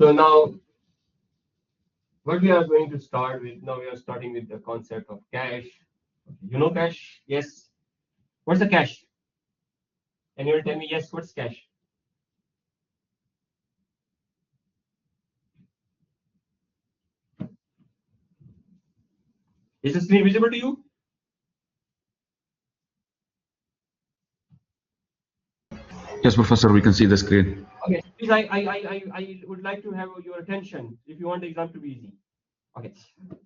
So now what we are going to start with, now we are starting with the concept of cache. You know cache? Yes. What's the cache? And you will tell me, yes, what's cache? Is the screen visible to you? Yes, Professor, we can see the screen. Okay, please, I would like to have your attention if you want the exam to be easy. Okay,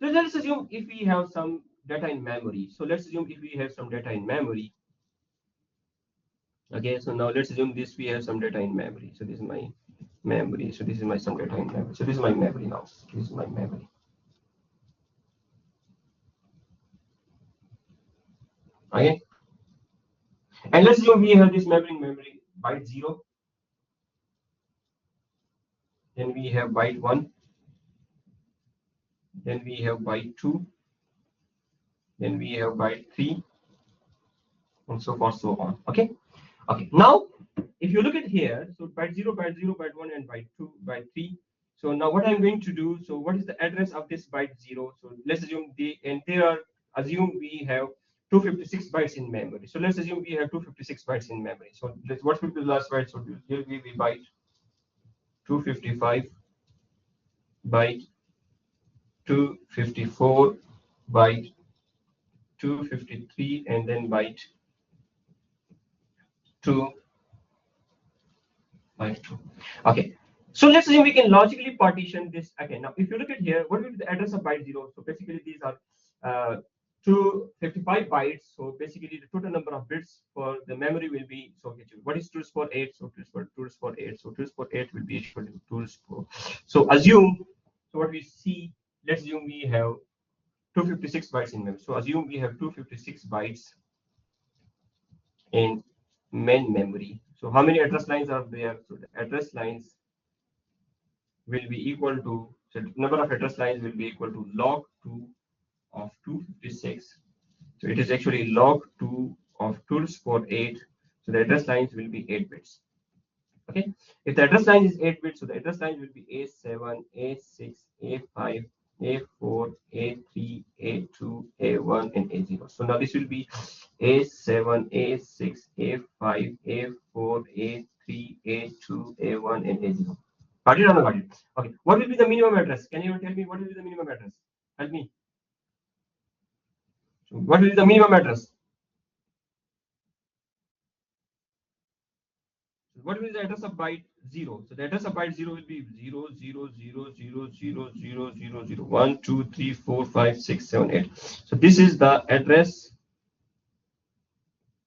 so let's assume if we have some data in memory. So let's assume if we have some data in memory. Okay, so now let's assume this we have some data in memory. So this is my memory. So this is my some data in memory. So this is my memory now. This is my memory. Okay, and let's assume we have this memory byte 0. Then we have byte 1. Then we have byte 2. Then we have byte 3, and so forth, so on. Okay. Okay. Now, if you look at here, so byte 0, byte 0, byte 1, and byte 2, byte 3. So now what I'm going to do, so what is the address of this byte 0? So let's assume assume we have 256 bytes in memory. So let's assume we have 256 bytes in memory. So what will be the last byte? So here will be byte 255, byte 254, byte 253, and then byte 2. Byte 2. Okay. So let's assume we can logically partition this again. Now, if you look at here, what will be the address of byte 0? So basically, these are 255 bytes. So basically, the total number of bits for the memory will be, so what is 2 to the power 8? So 2 to the power 8. So 2 to the power 8 will be equal to 2 to the power. So assume, so what we see, let's assume we have 256 bytes in memory. So assume we have 256 bytes in main memory. So how many address lines are there? So the address lines will be equal to, so number of address lines will be equal to log 2 of 256. So it is actually log 2 of 2 to the power 8. So the address lines will be 8 bits. Okay. If the address line is 8 bits, so the address lines will be A7, A6, A5, A4, A3, A2, A1, and A0. So now this will be A7, A6, A5, A4, A3, A2, A1, and A0. Got it or not got it? Okay. What will be the minimum address? Can you tell me what will be the minimum address? Help me. So what will be the minimum address? What will be the address of byte 0? So the address of byte 0 will be 0, 0, 0, 0, 0, 0, 0, 0, 1, 2, 3, 4, 5, 6, 7, 8. So this is the address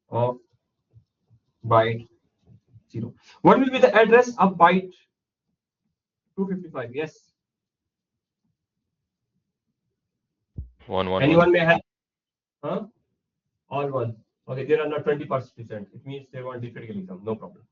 of byte 0. What will be the address of byte 255? Yes. 1 1 Anyone 1. may have? Huh? All one. Okay, there are not 20%. It means they want theoretical exam. No problem.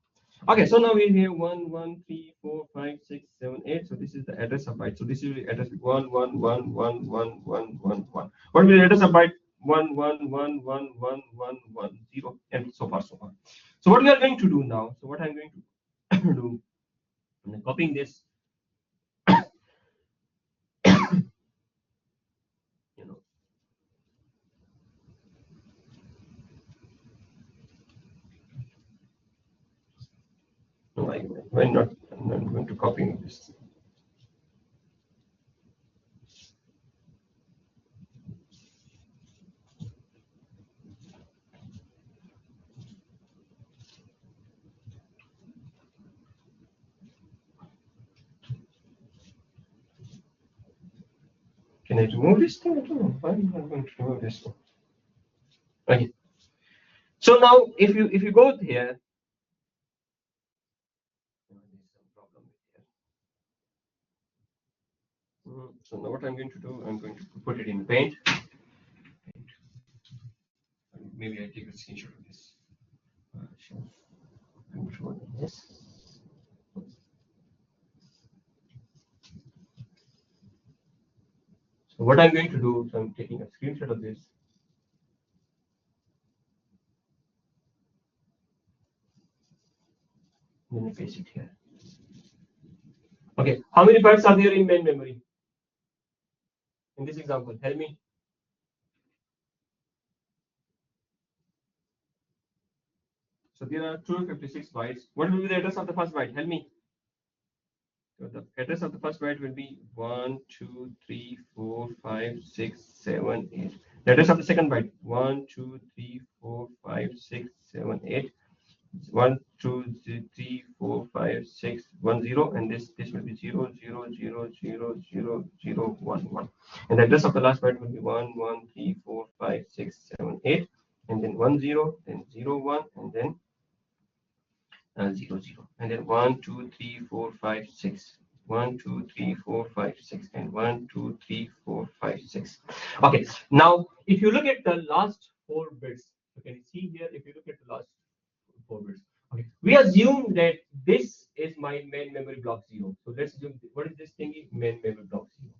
Okay, so now we have 1, 1, 3, 4, 5, 6, 7, 8. So this is the address of byte. So this is the address 1, 1, 1, 1, 1, 1, 1, 1. What will be the address of byte 1, 1, 1, 1, 1, 1, 1, 0, and so far, so on. So what we are going to do now? So what I'm going to do, I'm copying this. You know. No, why not? I'm not going to copy this. Can I remove this thing? I don't know. Why am I going to remove this one? Okay. So now, if you go here, so now what I'm going to do, I'm going to put it in Paint. Maybe I take a screenshot of this. Control S. So what I'm going to do, so I'm taking a screenshot of this. Then I paste it here. Okay. Okay, how many bytes are there in main memory? In this example, help me. So there are 256 bytes. What will be the address of the first byte? Help me. So the address of the first byte will be 1, 2, 3, 4, 5, 6, 7, 8. The address of the second byte 1, 2, 3, 4, 5, 6, 7, 8. 1, 2, 3, 4, 5, 6, 1, 0, and this will be 0, 0, 0, 0, 0, 0, 1, 1. And the address of the last byte will be 1, 1, 3, 4, 5, 6, 7, 8, and then 1, 0, then 0, 1, and then 0, 0, and then 1, 2, 3, 4, 5, 6. 1, 2, 3, 4, 5, 6, and 1, 2, 3, 4, 5, 6. Okay, now if you look at the last 4 bits, so can you see here? If you look at the last 4 bits, okay, we assume that this is my main memory block 0. So let's assume, what is this thingy? Main memory block 0.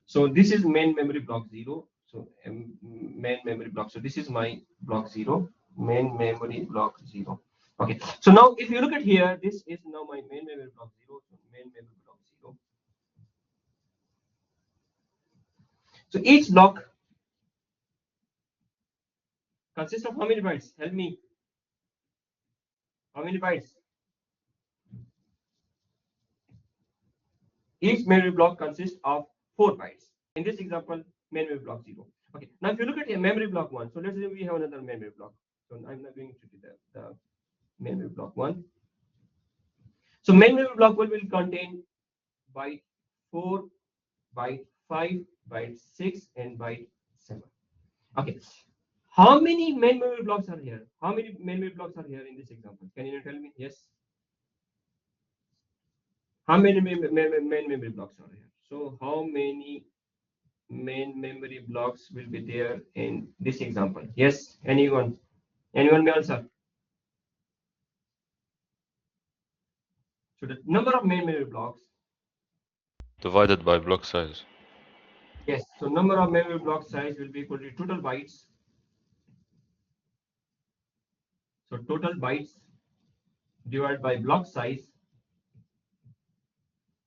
So this is main memory block 0. So main memory block. So this is my block 0, main memory block 0. Okay. So now if you look at here, this is now my main memory block 0. So main memory block 0. So each block consists of how many bytes? Help me. How many bytes? Each memory block consists of 4 bytes. In this example, memory block 0. Okay. Now if you look at a memory block 1, so let's say we have another memory block. So I'm not going to do the memory block 1. So main memory block 1 will contain byte 4, byte 5, byte 6, and byte 7. Okay. How many main memory blocks are here? How many memory blocks are here in this example? Can you tell me? Yes. How many main memory blocks are here? So how many main memory blocks will be there in this example? Yes. Anyone? Anyone may answer. So the number of main memory blocks Divided by block size. Yes, so number of memory block size will be equal to total bytes. So total bytes divided by block size.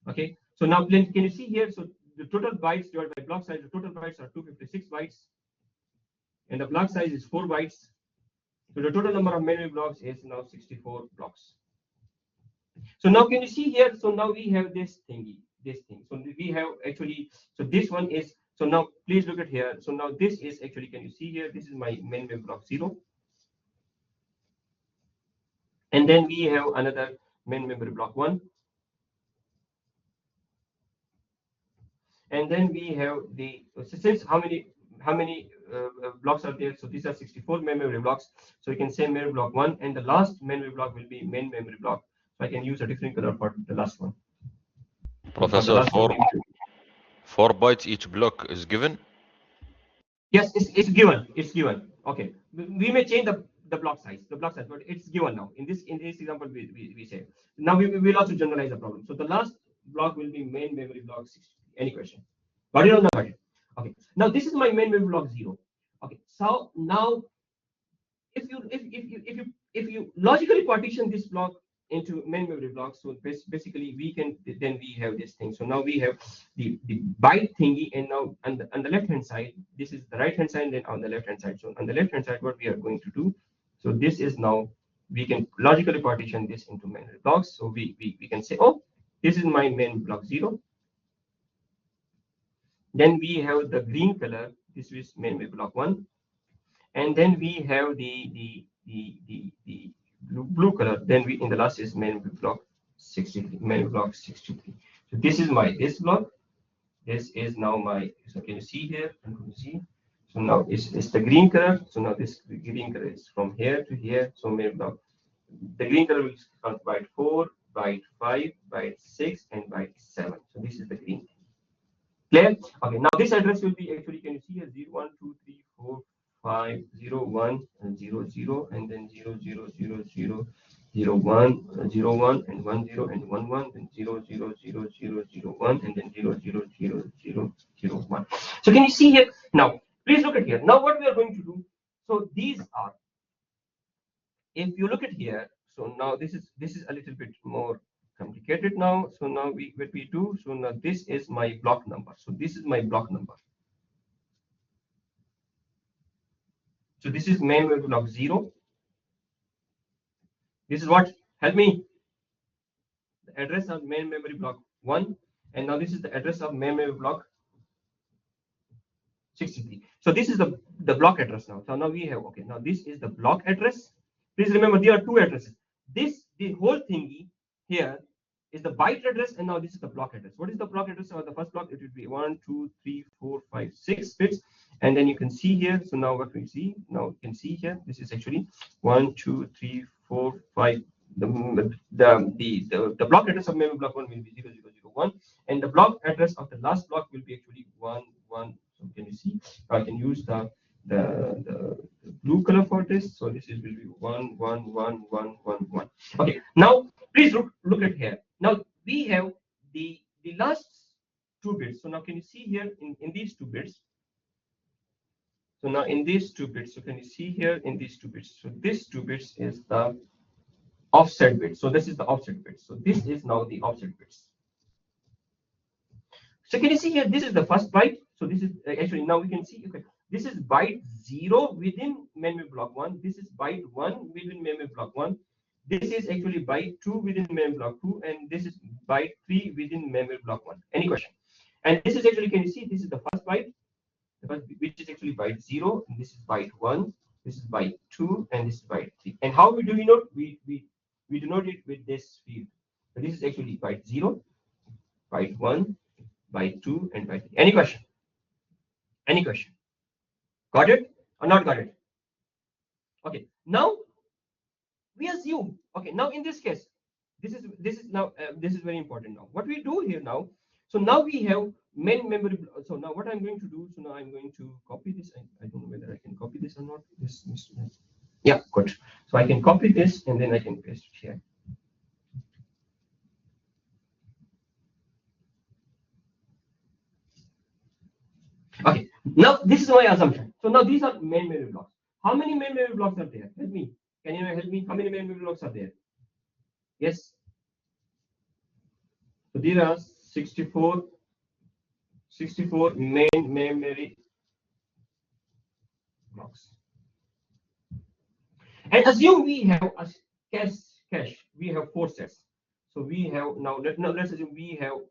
Okay, so now can you see here? So the total bytes divided by block size, the total bytes are 256 bytes, and the block size is 4 bytes. So the total number of memory blocks is now 64 blocks. So now can you see here? So now we have this thingy, this thing. So we have actually, so this one is, so now please look at here. So now this is actually, can you see here? This is my main memory block 0. And then we have another main memory block 1. And then we have the, since how many blocks are there? So these are 64 memory blocks. So you can say memory block 1, and the last memory block will be main memory block. So I can use a different color for the last one. Professor, 4 bytes each block is given? Yes, it's given. It's given. Okay. We may change the block size, but it's given now. In this example, we say. Now we will also generalize the problem. So the last block will be main memory block 60. Any question? Got it or not? Okay. Now this is my main memory block 0. Okay. So now if you logically partition this block into main memory blocks, so basically we can, then we have this thing. So now we have the byte thingy, and now on the left hand side, this is the right hand side, and then on the left hand side. So on the left hand side, what we are going to do, so this is now, we can logically partition this into memory blocks. So we can say, oh, this is my main block 0. Then we have the green color, this is memory block 1, and then we have the blue color. Then we, in the last is memory block 63. Memory block 63. So this is my this block. This is now my. So can you see here? Can you see? So now it's the green color. So now this green color is from here to here. So memory block. The green color will count byte 4, byte 5, byte 6, and byte 7. So this is the green. Clear? Okay. Now this address will be actually. Can you see here? 0, 1, 2, 3, 4, 5, 0, 1, and 0, 0, and then 0, 0, 0, 0, 0, 1, 0, 1, and 1, 0, and 1, 1, then 0, 0, 0, 0, 0, 1, and then 0, 0, 0, 0, 0, 1. So can you see here? Now, please look at here. Now what we are going to do, so these are, if you look at here, so now this is a little bit more complicated now. So now what we do, so now this is my block number. So this is my block number. So this is main memory block 0. This is what? Help me. The address of main memory block 1. And now this is the address of main memory block 63. So this is the block address now. So now we have, okay, now this is the block address. Please remember there are two addresses. The whole thingy here is the byte address, and now this is the block address. What is the block address of the first block? It would be 1, 2, 3, 4, 5, 6 bits. And then you can see here. So now what we see, now you can see here, this is actually 1, 2, 3, 4, 5. The block address of memory block 1 will be 0001, and the block address of the last block will be actually 1, 1. So can you see? I can use the blue color for this. So this is will be 1, 1, 1, 1, 1, 1. Okay. Now please look at here. Now we have the last 2 bits. So now can you see here in these 2 bits? So now in these 2 bits, so can you see here in these 2 bits? So this 2 bits is the offset bit. So this is the offset bit. So this is now the offset bits. So can you see here? This is the first byte. So this is actually, now we can see, okay, this is byte 0 within memory block 1. This is byte 1 within memory block 1. This is actually byte 2 within memory block 2, and this is byte 3 within memory block 1. Any question? And this is actually, can you see? This is the first byte, which is actually byte 0, and this is byte 1. This is byte 2, and this is byte 3. And how do we denote? We denote it with this field. So this is actually byte 0, byte 1, byte 2, and byte 3. Any question? Any question? Got it or not got it? Okay. Now we assume. Okay. Now in this case, this is now this is very important. Now what we do here now. So now we have main memory. So now what I'm going to do. So now I'm going to copy this. I don't know whether I can copy this or not. This yeah, good. So I can copy this and then I can paste it here. Okay, now this is my assumption. So now these are main memory blocks. How many main memory blocks are there? Help me. Can you help me? How many main memory blocks are there? Yes. So these are 64 main memory blocks. And assume we have a cache. We have 4 sets. So we have now let's assume we have.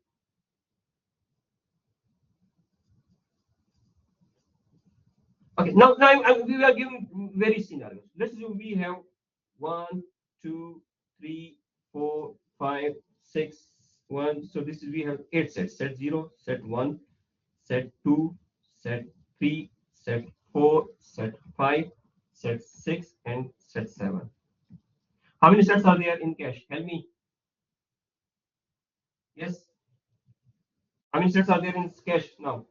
Okay, now we are given various scenarios. Let's assume we have 1, 2, 3, 4, 5, 6, 1. So this is we have 8 sets. Set 0, set 1, set 2, set 3, set 4, set 5, set 6, and set 7. How many sets are there in cache? Help me. Yes. How many sets are there in cache now?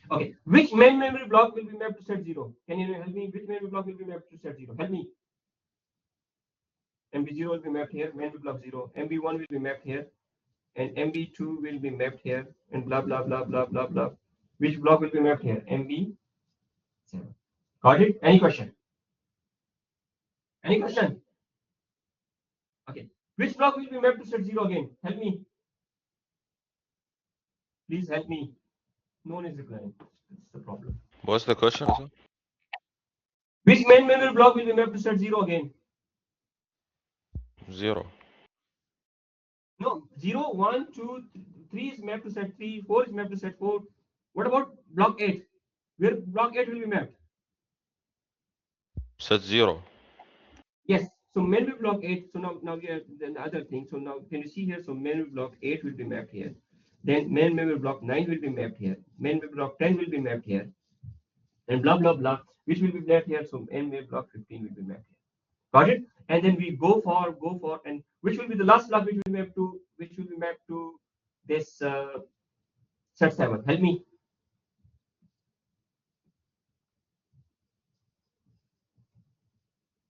Okay, which main memory block will be mapped to set 0? Can you help me? Which memory block will be mapped to set 0? Help me. MB0 will be mapped here, memory block 0. MB1 will be mapped here, and MB2 will be mapped here, and blah blah blah blah blah blah. Which block will be mapped here? MB7. Got it? Any question? Any question? Okay. Which block will be mapped to set 0 again? Help me. Please help me. No one is replying. That's the problem. What's the question, sir? Which main memory block will be mapped to set 0 again? 0. No, 0, 1, 2, 3 is mapped to set 3, 4 is mapped to set 4. What about block 8? Where block 8 will be mapped? Set 0. Yes. So memory block 8. So now we have the other thing. So now can you see here? So memory block 8 will be mapped here. Then main memory block 9 will be mapped here. Main memory block 10 will be mapped here. And blah blah blah, which will be mapped here. So main memory block 15 will be mapped here. Got it? And then we go for, and which will be the last block which will be mapped to this set 7. Help me.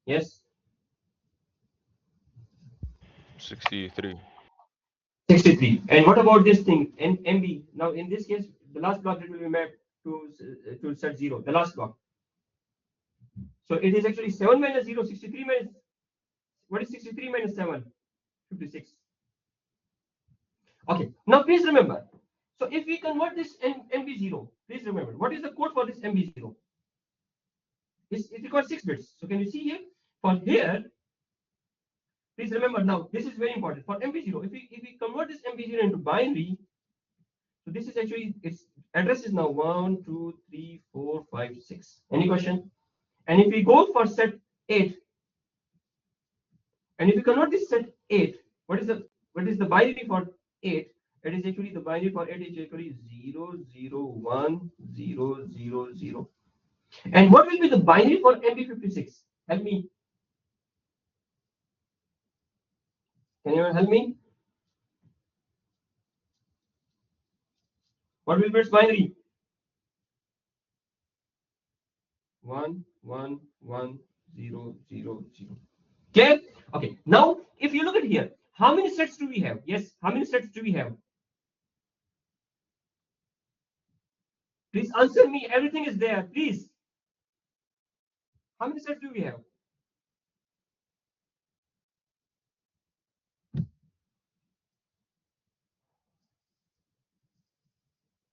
Yes. 63. 63. And what about this thing? MB. Now in this case, the last block that will be mapped to set 0. The last block. So it is actually 7 minus 0, 63 minus, what is 63 minus 7? 56. Okay, now please remember. So if we convert this MB0, please remember, what is the code for this MB0? It requires 6 bits. So can you see here? For here, please remember now, this is very important. For MB0, if we convert this MB0 into binary, so this is actually, its address is now 1, 2, 3, 4, 5, 6. Any question? And if we go for set 8, and if we convert this set 8, what is the binary for 8? It is actually the binary for 8 is actually 0, 0, 1, 0, 0, 0. And what will be the binary for MB56? Help me. Can you help me? What will be its binary? 1, 1, 1, 0, 0, 0. Clear? Okay. Now, if you look at here, how many sets do we have? Yes, how many sets do we have? Please answer me. Everything is there. Please. How many sets do we have?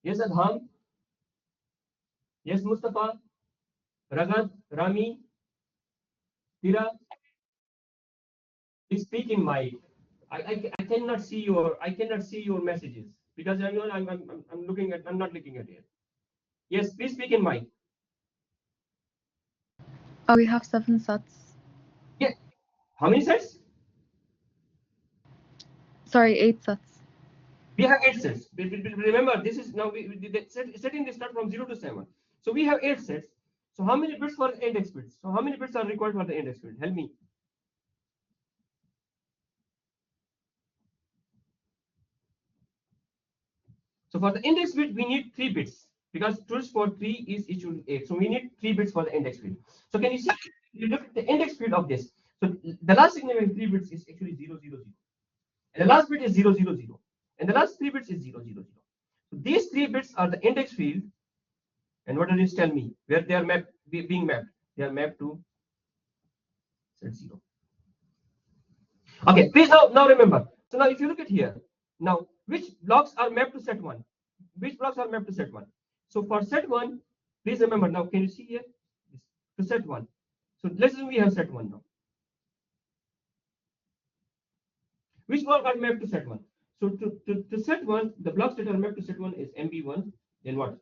Yes, Adham. Yes, Mustafa. Ragad, Rami, Tira. Please speak in mic. I cannot see your messages because I'm looking at, I'm not looking at it. Yes, please speak in mic. Oh, we have 7 sets. Yeah. How many sets? Sorry, 8 sets. We have 8 sets. Remember, this is now setting this start from 0 to 7. So we have 8 sets. So how many bits for the index bits? So how many bits are required for the index bit? Help me. So for the index bit, we need 3 bits because 2 for 3 is equal to 8. So we need 3 bits for the index bit. So can you see? You look at the index bit of this. So the last significant 3 bits is actually 0, 0, 0. And the last bit is 0, 0, 0. And the last 3 bits is 0, 0, 0. So these 3 bits are the index field. And what does this tell me? Where they are being mapped? They are mapped to set 0. Okay, please now remember. So now if you look at here, now which blocks are mapped to set 1? Which blocks are mapped to set 1? So for set 1, please remember now, can you see here? To set 1. So let's assume we have set 1 now. Which block are mapped to set 1? So to set 1, the blocks that are mapped to set 1 is MB1, then what?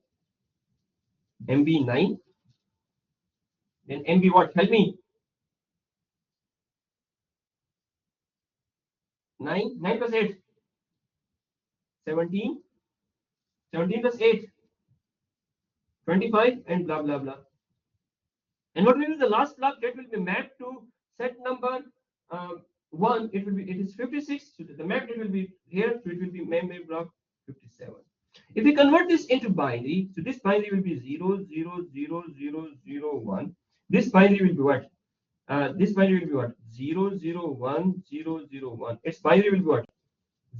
MB9, then MB what? Help me. 9 plus 8. 17. 17 plus 8. 25 and blah blah blah. And what will be the last block that will be mapped to set number 1? It is 56. So the map that will be here, so it will be memory block 57. If we convert this into binary, so this binary will be 0, 0, 0, 0, 0, 1. This binary will be what? This binary will be what? 0, 0, 1, 0, 0, 1. Its binary will be what?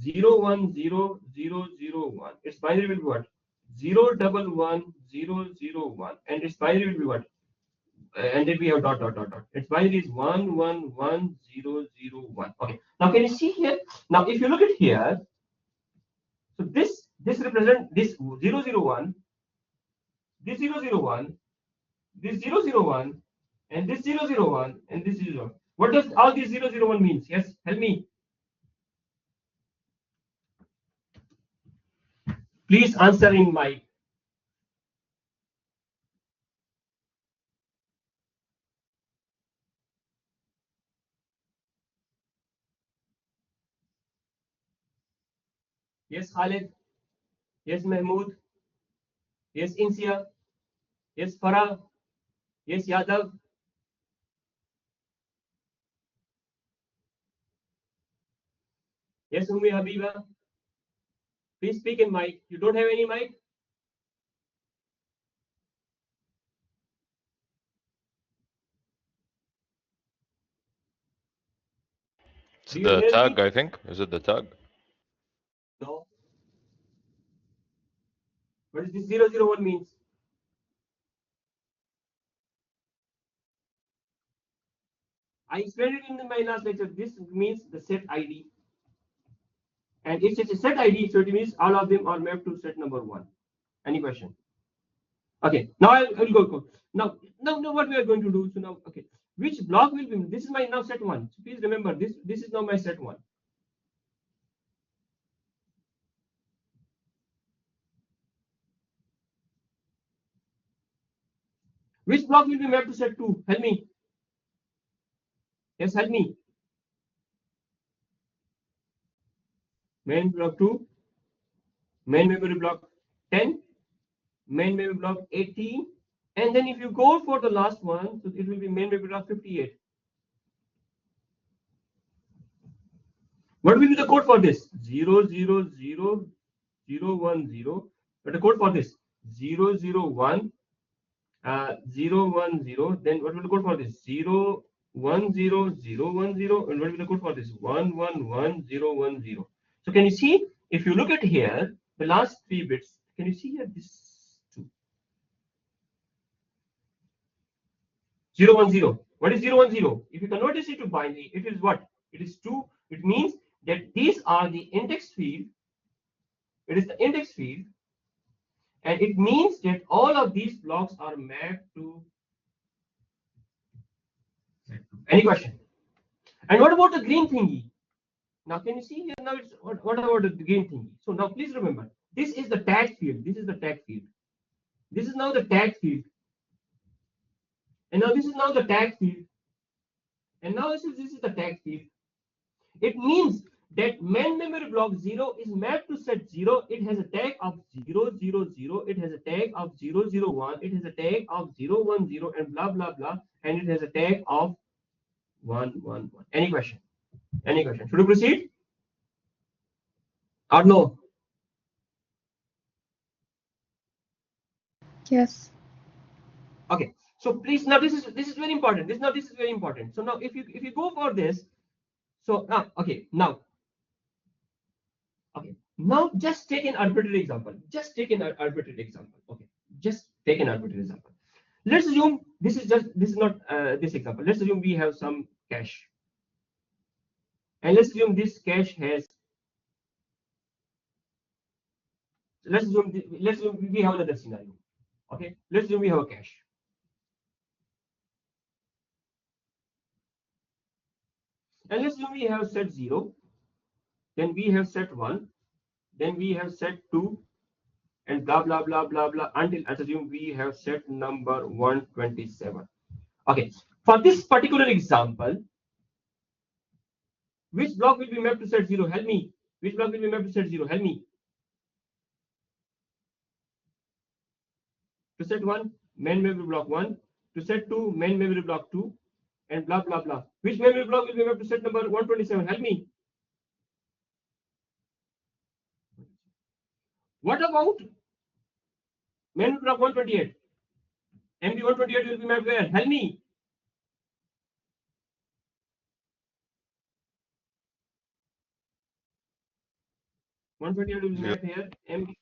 0, 1, 0, 0, 0, 1. Its binary will be what? 0, 1, 1, 0, 0, 1. And its binary will be what? And then we have dot dot dot dot. Its binary is 1, 1, 1, 0, 0, 1. Okay. Now can you see here? Now if you look at here, so this represents this 0, 0, 1, this 0, 0, 1, this 0, 0, 1, and this 0, 0, 1, and this 0. What does all these 0, 0, 1 means? Yes, help me. Please answer in mic. Yes, Khalid. Yes, Mahmood. Yes, Insia. Yes, Farah. Yes, Yadav. Yes, Ummi Habiba. Please speak in mic. You don't have any mic? It's Do you the hear tag, me? I think. Is it the tag? No. What does this 0, 0, 1 means? I explained it in my last lecture. This means the set ID. And it's a set ID, so it means all of them are mapped to set number 1. Any question? Okay, now I'll go. Now, what we are going to do? So now, okay, which block will be? This is my now set 1. So please remember this. This is now my set 1. Which block will be mapped to set 2? Help me. Yes, help me. Main block 2, main memory block 10, main memory block 18, and then if you go for the last one, so it will be main memory block 58. What will be the code for this? 000010. But the code for this 001 010. Then what will the code for this? 010010. And what will be the code for this? 111010. So can you see? If you look at here, the last 3 bits. Can you see here this 2? 010. What is 010? If you convert this into binary, it is what? It is 2. It means that these are the index field. It is the index field. And it means that all of these blocks are mapped to. Any question? And what about the green thingy? Now, can you see here? Now, it's what about the green thingy? So now, please remember, this is the tag field. This is the tag field. This is now the tag field. And now this is now the tag field. And now this is the tag field. It means that main memory block 0 is mapped to set 0. It has a tag of 000. It has a tag of 001. It has a tag of 010 and blah blah blah. And it has a tag of 111. Any question? Any question? Should we proceed? Or no? Yes. Okay. So please, now this is very important. This is very important. So now if you go for this, so okay, now just take an arbitrary example. Just take an arbitrary example. Okay, just take an arbitrary example. Let's assume this is not this example. Let's assume we have some cache, and let's assume this cache has. Let's assume we have another scenario. Okay, let's assume we have a cache. And let's assume we have set 0, then we have set 1, then we have set 2, and blah blah blah blah blah until let's assume we have set number 127. Okay, for this particular example, which block will be mapped to set 0? Help me. Which block will be mapped to set 0? Help me. To set 1, main memory block 1. To set 2, main memory block 2. And blah blah blah. Which memory block will be mapped to set number 127? Help me. What about memory block 128? MB 128 will be mapped where? Help me. Will be mapped here. MB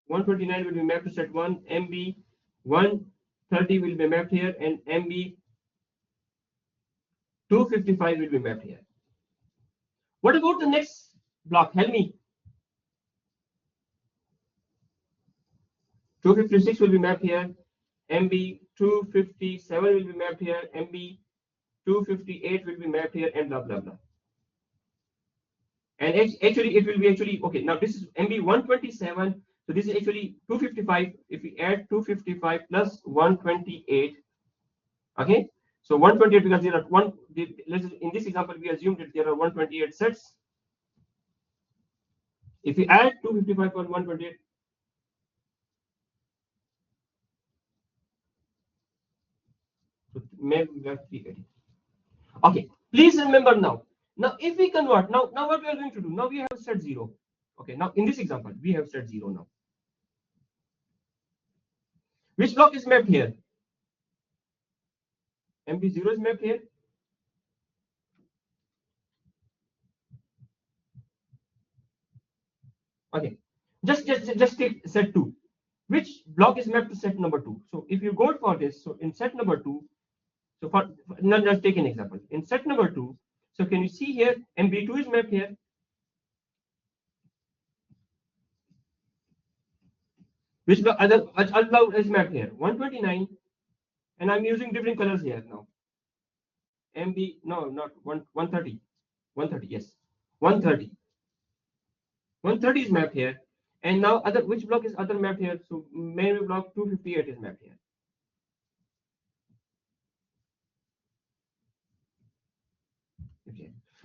129 will be mapped to set 1. MB 130 will be mapped here, and MB 255 will be mapped here. What about the next block? Help me. 256 will be mapped here. MB 257 will be mapped here. MB 258 will be mapped here, and blah blah blah. And actually, it will be okay. Now this is MB 127. So this is actually 255. If we add 255 plus 128, okay. So 128, because there are in this example we assumed that there are 128 sets. If we add 255 plus 128, so maybe we have 380. Okay, please remember now. Now if we convert, now what we are going to do? Now we have set 0. Okay, now in this example we have set 0 now. Which block is mapped here? MB0 is mapped here. Okay, just take set 2. Which block is mapped to set number 2? So if you go for this, so in set number 2, So now just take an example. In set number 2, so can you see here MB2 is mapped here. Which block is mapped here? 129, and I'm using different colors here now. MB, no, not 130. 130, yes. 130. 130 is mapped here. And now which block is other mapped here? So memory block 258 is mapped here.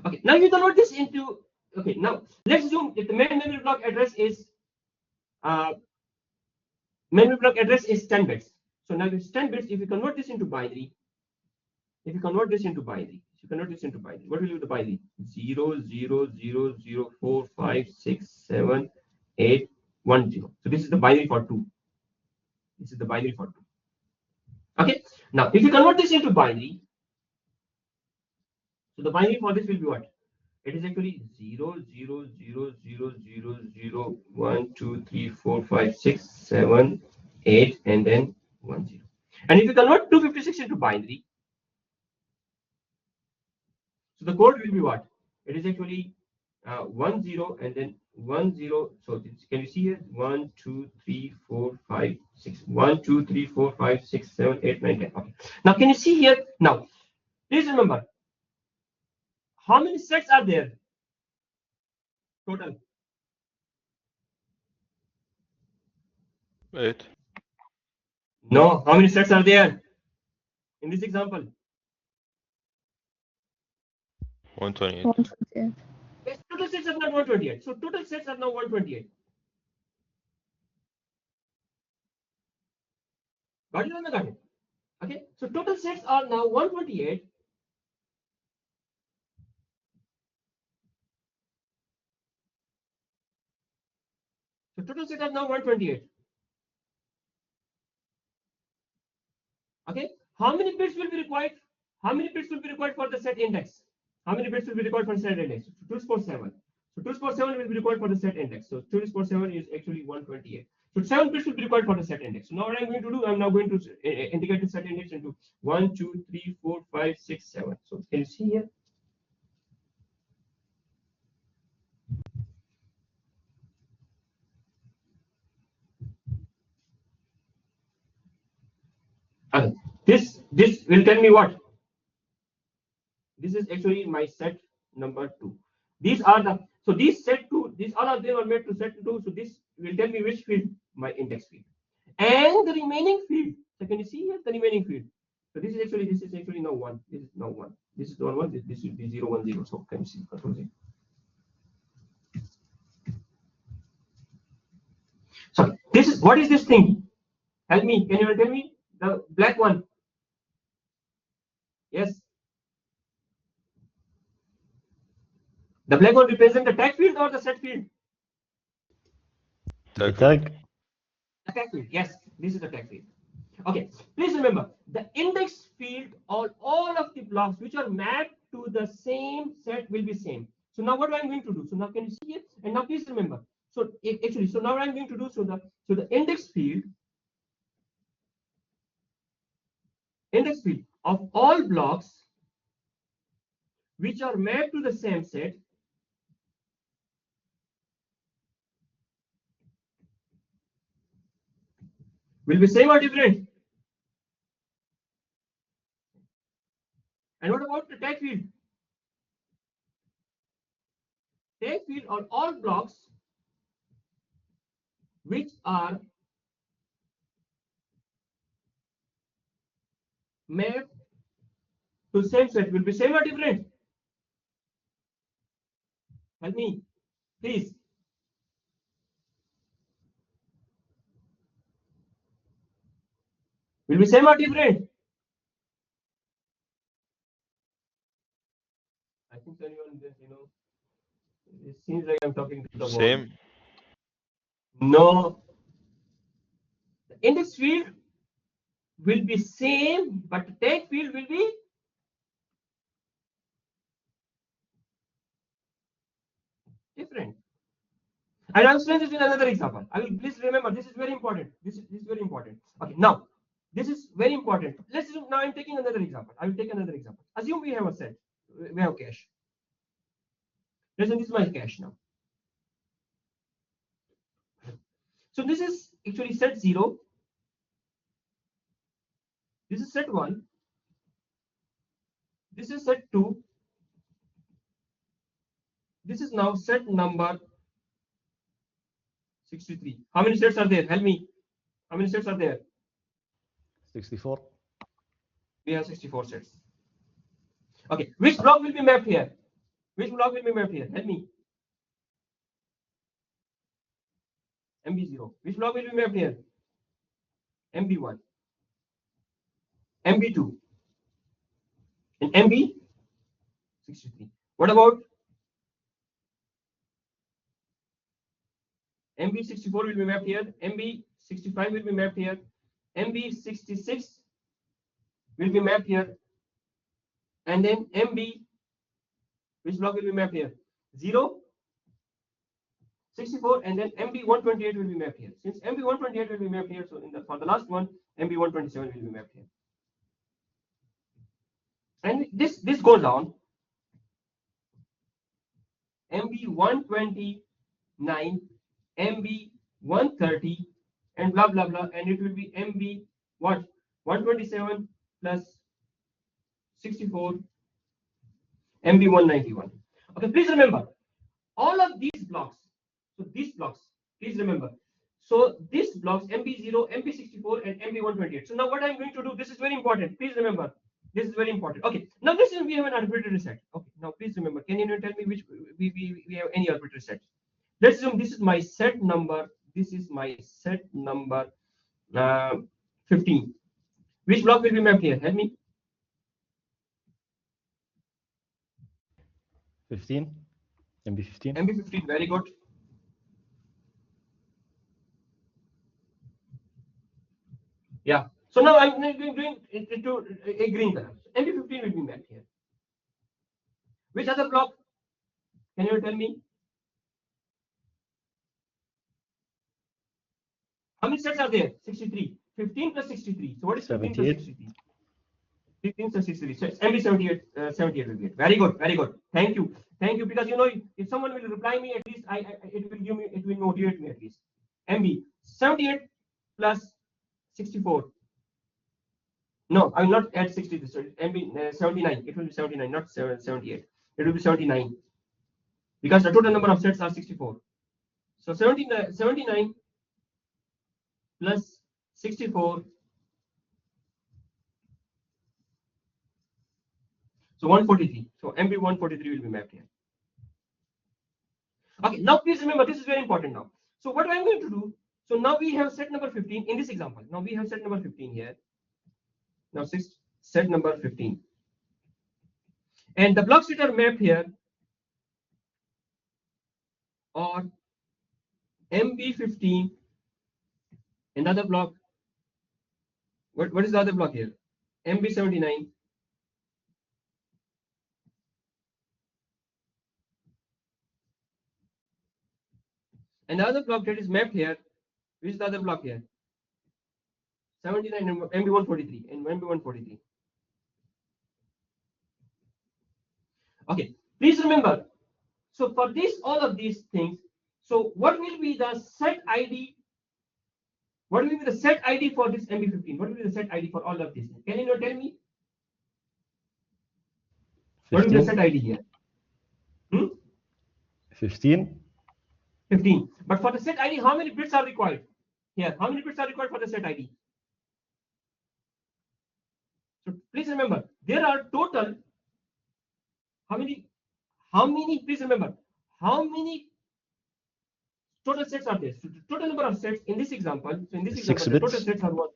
Okay, now you convert this into, okay, now let's assume if the main memory block address is 10 bits. So now it's 10 bits. If you convert this into binary, what will be the binary? 0 0 0 0 4 5 6 7 8 1 0. So this is the binary for 2. Okay, now if you convert this into binary, so the binary for this will be what? It is actually 0 0 0 0 0 0 1 2 3 4 5 6 7 8 and then 1 0. And if you convert 256 into binary, so the code will be what? It is actually 1 0 and then 1 0. So can you see here? 1 2 3 4 5 6 1 2 3 4 5 6 7 8 9 10. Okay. Now can you see here? Now please remember, how many sets are there total? 8. No, how many sets are there in this example? 128. 128. Yes, total sets are not 128. So total sets are now 128. Got it or not got it? Okay, so total sets are now 128. So total sets are now 128. Okay, how many bits will be required? How many bits will be required for the set index? How many bits will be required for the set index? 2 to the power 7. So 2 to the power 7 will be required for the set index. So 2 to the power 7 is actually 128. So 7 bits will be required for the set index. So now what I'm going to do, I'm now going to integrate the set index into 1, 2, 3, 4, 5, 6, 7. So can you see here? Okay. This will tell me what? This is actually my set number 2. These are the, so these set 2, these all of them are made to set 2. So this will tell me which field, my index field, and the remaining field. So can you see here the remaining field? So this is actually now 1. This is now 1. This is 1 1. This will be 0 1 0. So can you see? Control Z. So this is, what is this thing? Help me. Can you tell me? The black one. Yes. The black one represents the tag field or the set field? The tag. The tag field. Yes, this is the tag field. Okay, please remember the index field or all of the blocks which are mapped to the same set will be same. So now what I'm going to do? So now can you see it? And now please remember. So actually, so now what I'm going to do, so the index field of all blocks which are mapped to the same set will be same or different? And what about the tag field? Tag field are all blocks which are mapped to same set will be same or different? Help me, please. Will be same or different? I think anyone, it seems like I'm talking to the wall. Same. No. The index field will be same, but the tag field will be different. And I'll explain this in another example. I will, please remember, this is very important. This is very important. Okay, now This is very important. Let's assume, now I'm taking another example. I will take another example. Assume we have a set. We have cache. Let's assume this is my cache now. So this is actually set 0. This is set 1. This is set 2. This is now set number 63. How many sets are there? Help me. How many sets are there? 64. We have 64 sets. Okay. Which block will be mapped here? Which block will be mapped here? Help me. MB0. Which block will be mapped here? MB1. MB2. And MB63. What about MB64 will be mapped here. MB65 will be mapped here. MB66 will be mapped here. And then MB, which block will be mapped here? 0, 64, and then MB128 will be mapped here. Since MB128 will be mapped here, so for the last one, MB127 will be mapped here. And this goes down. MB129, MB130, and blah blah blah, and it will be MB what? 127 plus 64, MB191. Okay, please remember all of these blocks. So these blocks, please remember. So these blocks MB0, MB64, and MB128. So now what I'm going to do, this is very important. Please remember, this is very important. Okay, now this is we have an arbitrary set. Okay, now please remember, can you tell me which we have any arbitrary set? Let's assume this is my set number. This is my set number 15. Which block will be mapped here? Help me. 15. MB15. MB15. Very good. Yeah. So now I'm doing it to a green color. MB15 will be mapped here. Which other block? Can you tell me? How many sets are there? 63. 15 plus 63. So what is 15 plus 63? 15 plus 63. So it's MB78. 78 will be it. Very good. Very good. Thank you. Thank you. Because you know, if someone will reply me, at least it will give me. It will motivate me at least. MB 78 plus 64. No, I will not add 63. So MB 79. It will be 79, not 78. It will be 79 because the total number of sets are 64. So 79 plus 64. So 143. So MB 143 will be mapped here. Okay, now please remember, this is very important now. So what I'm going to do, so now we have set number 15 in this example. Now we have set number 15 here. Now set number 15. And the blocks that are mapped here are MB15, another block. What is the other block here? MB79. And the other block that is mapped here, which is the other block here? 79 and MB143 and MB143. Okay, please remember. So for this, all of these things, so what will be the set ID? What will be the set ID for this MB15? What will be the set ID for all of these? Can you tell me? 15. What will be the set ID here? 15. 15. But for the set ID, how many bits are required? Here, how many bits are required for the set ID? So please remember, there are total. How many? Please remember, how many total sets are there? So the total number of sets in this example. So in this example, the total sets are what?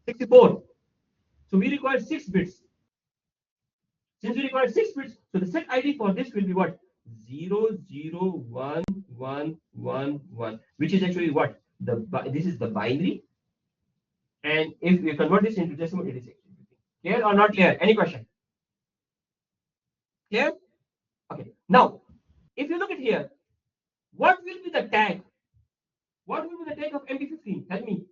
64. So we require 6 bits. Since we require 6 bits, so the set ID for this will be what? 0 0 1 1 1 1, which is actually what? This is the binary. And if we convert this into decimal, it is actually clear or not clear? Any question? Clear? Okay. Now, if you look at here, what will be the tag? What will be the tag of MB15? Tell me.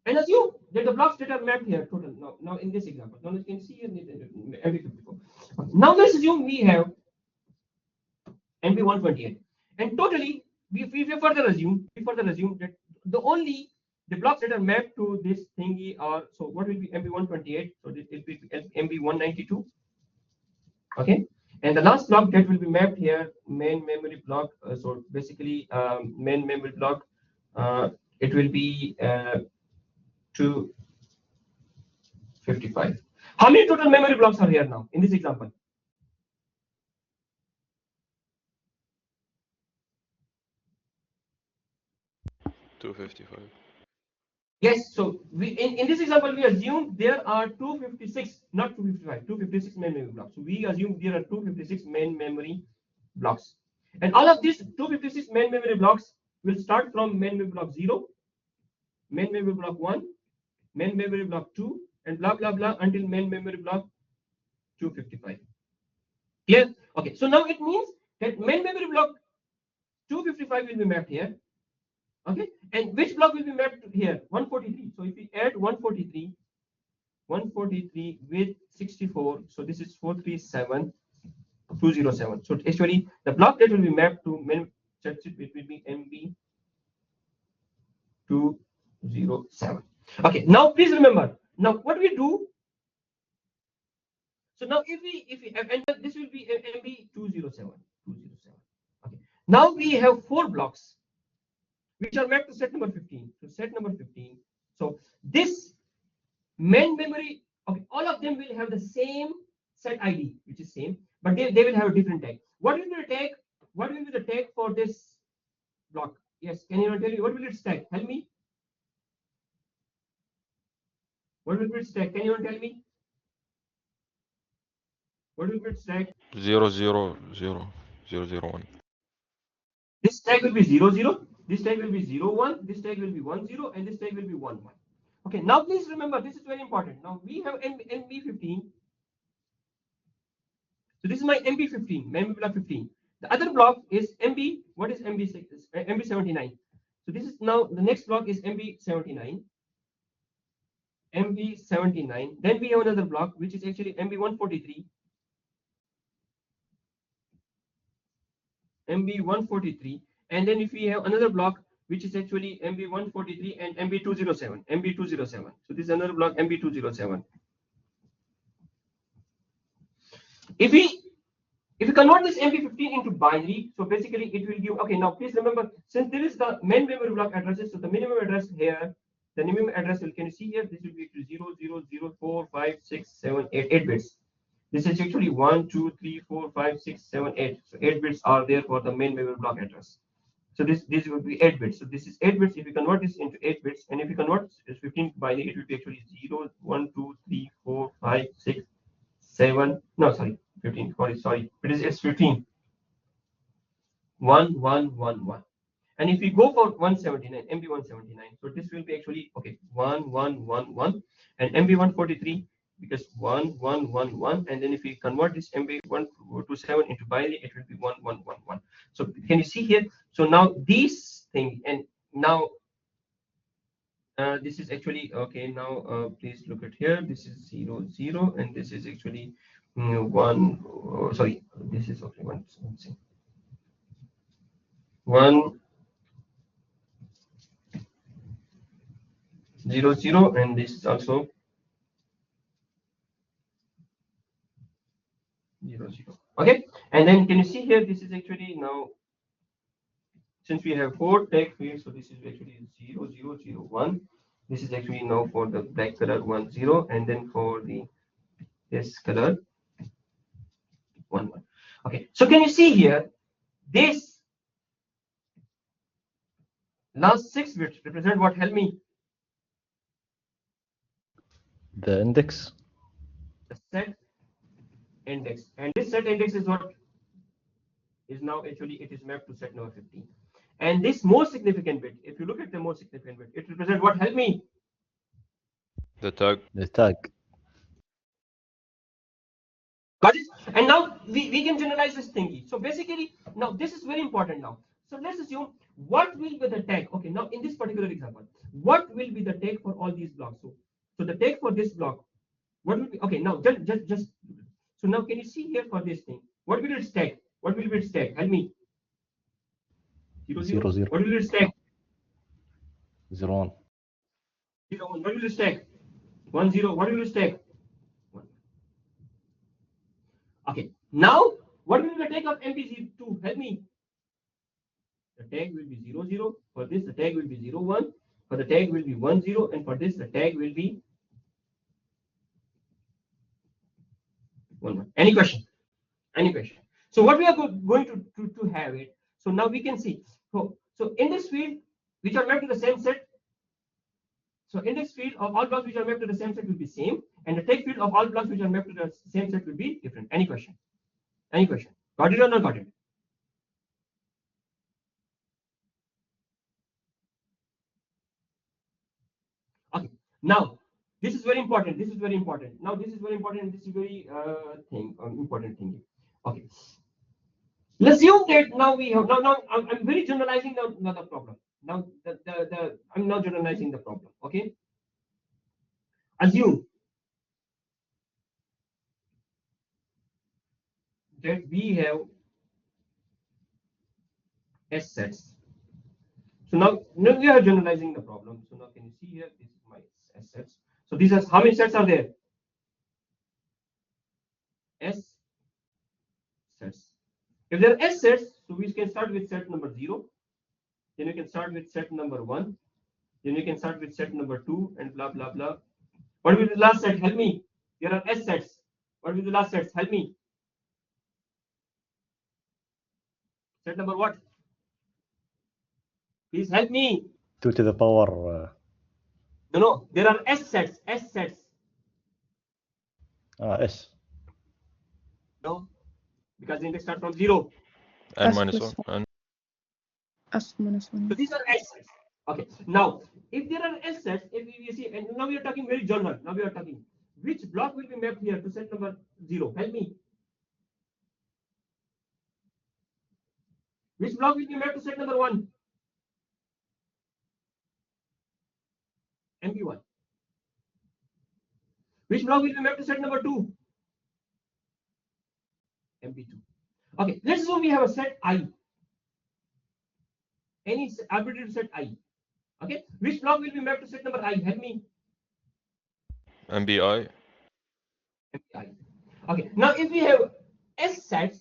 and assume that the blocks that are mapped here total. Now in this example, now you can see here MB54. Now let's assume we have MB128, and totally we further assume that the blocks that are mapped to this thingy are, so what will be MB128? So this will be MB192. Okay, and the last block that will be mapped here, main memory block. So basically, main memory block, it will be 255. How many total memory blocks are here now in this example? $255. Yes, so we in this example we assume there are 256, not 255, 256 main memory blocks. So we assume there are 256 main memory blocks, and all of these 256 main memory blocks will start from main memory block 0, main memory block 1, main memory block 2, and blah blah blah until main memory block 255. Clear? Okay, so now it means that main memory block 255 will be mapped here. Okay, and which block will be mapped here? 143. So if we add 143 with 64, so this is 437,207. So actually the block that will be mapped to main, it will be MB207. Okay, now please remember, now what we do, so now if we and this will be MB207. Okay, now we have 4 blocks which are mapped to set number 15. So set number 15. So this main memory, okay, all of them will have the same set ID, which is same, but they will have a different tag. What will be the tag? What will be the tag for this block? Yes, can you tell me what will its tag? Tell me. What will be its tag? Can you tell me? What will be its tag? 000 001. This tag will be 00. This tag will be 01. This tag will be 10, and this tag will be 11. Okay, now please remember, this is very important. Now we have MB15. So this is my MB15, memory block 15. The other block is MB. What is MB6? MB79. So this is now the next block is MB79. MB79. Then we have another block which is actually MB143. MB143, and then if we have another block which is actually MB143 and MB207. MB207. So this is another block MB207. If we convert this MB15 into binary, so basically it will give. Okay, now please remember, since there is the main memory block addresses, so the minimum address here, the minimum address will, can you see here? This will be 0, 0, 0, 4, 5, 6, 7, 8 bits. This is actually 1, 2, 3, 4, 5, 6, 7, 8. So 8 bits are there for the main memory block address. So this will be 8 bits. So this is 8 bits. If you convert this into 8 bits, and if you convert this 15 binary, it will be actually 0, 1, 2, 3, 4, 5, 6, 7. No, sorry, 15. Sorry, it's 15. 1, 1, 1, 1. And if we go for 179, MB179, so this will be actually, okay, 1, 1, 1, 1, and MB143, because 1, 1, 1, 1, and then if we convert this MB127 into binary, it will be 1, 1, 1, 1. So can you see here? So now these thing, and now this is actually, okay, now please look at here. This is 0, 0, and this is actually 1, sorry, this is okay, 1, 1, 0, 0, and this is also 0, 0. Okay, and then can you see here? This is actually now, since we have 4 tag fields, so this is actually 0, 0, 0, 1. This is actually now for the black color 1, 0, and then for the this color 1, 1. Okay, so can you see here? This last 6 bits represent what? Help me. The index. The set index, and this set index is what is now actually it is mapped to set number 15. And this most significant bit, if you look at the most significant bit, it represents what? Help me. The tag. The tag. Got it? And now we can generalize this thingy. So basically, now this is very important now. So let's assume what will be the tag. Okay, now in this particular example, what will be the tag for all these blocks? So the tag for this block, what will be? Okay, now just so now can you see here for this thing? What will its tag? What will be its tag? Help me. 0, 0. 0, 0. What will its tag? 0, 1. 0, 1. What will its tag? 1, 0. What will its tag? 1. Okay, now what will be the tag of MB2? Help me. The tag will be 0, 0. For this, the tag will be 0, 1. For the tag will be 1, 0. And for this, the tag will be 1, 1. Any question? Any question? So what we are going to have it. So now we can see. So index field which are mapped to the same set. So index field of all blocks which are mapped to the same set will be same, and the tag field of all blocks which are mapped to the same set will be different. Any question? Any question? Got it or not got it? Okay. Now this is very important. This is very important. Now this is very important. This is very important thing. Okay. Let's assume that now we have now I'm very generalizing now the problem. Now I'm now generalizing the problem. Okay. Assume that we have S sets. So now we are generalizing the problem. So now can you see here? This is my S sets. So these are how many sets are there? S sets. If there are S sets, so we can start with set number 0. Then you can start with set number 1. Then you can start with set number 2 and blah blah blah. What will be the last set? Help me. There are S sets. What will be the last sets? Help me. Set number what? Please help me. 2 to the power. No, there are S sets. S sets. S. No, because the index starts from 0. N S minus plus 1. N. S minus 1. So these are S sets. Okay. Now, if there are S sets, if you see, and now we are talking very general. Now we are talking which block will be mapped here to set number 0. Help me. Which block will be mapped to set number 1? MB1. Which block will be mapped to set number 2? MB2. Okay, let's assume we have a set I. Any arbitrary set I. Okay, which block will be mapped to set number I? Help me. MBI. MBI. Okay, now if we have S sets,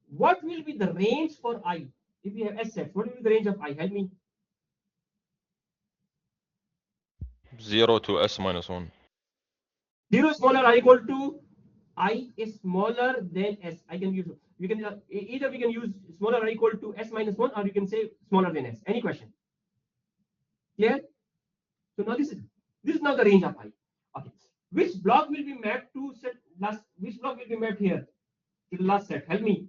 what will be the range for I? If we have S sets, what will be the range of I? Help me. 0 to S minus 1. 0 is smaller or equal to I is smaller than S. I can use, you can either we can use smaller or equal to S minus 1, or you can say smaller than S. Any question? Clear? So now this is now the range of I. Okay. Which block will be mapped to set last? Which block will be mapped here to the last set? Help me.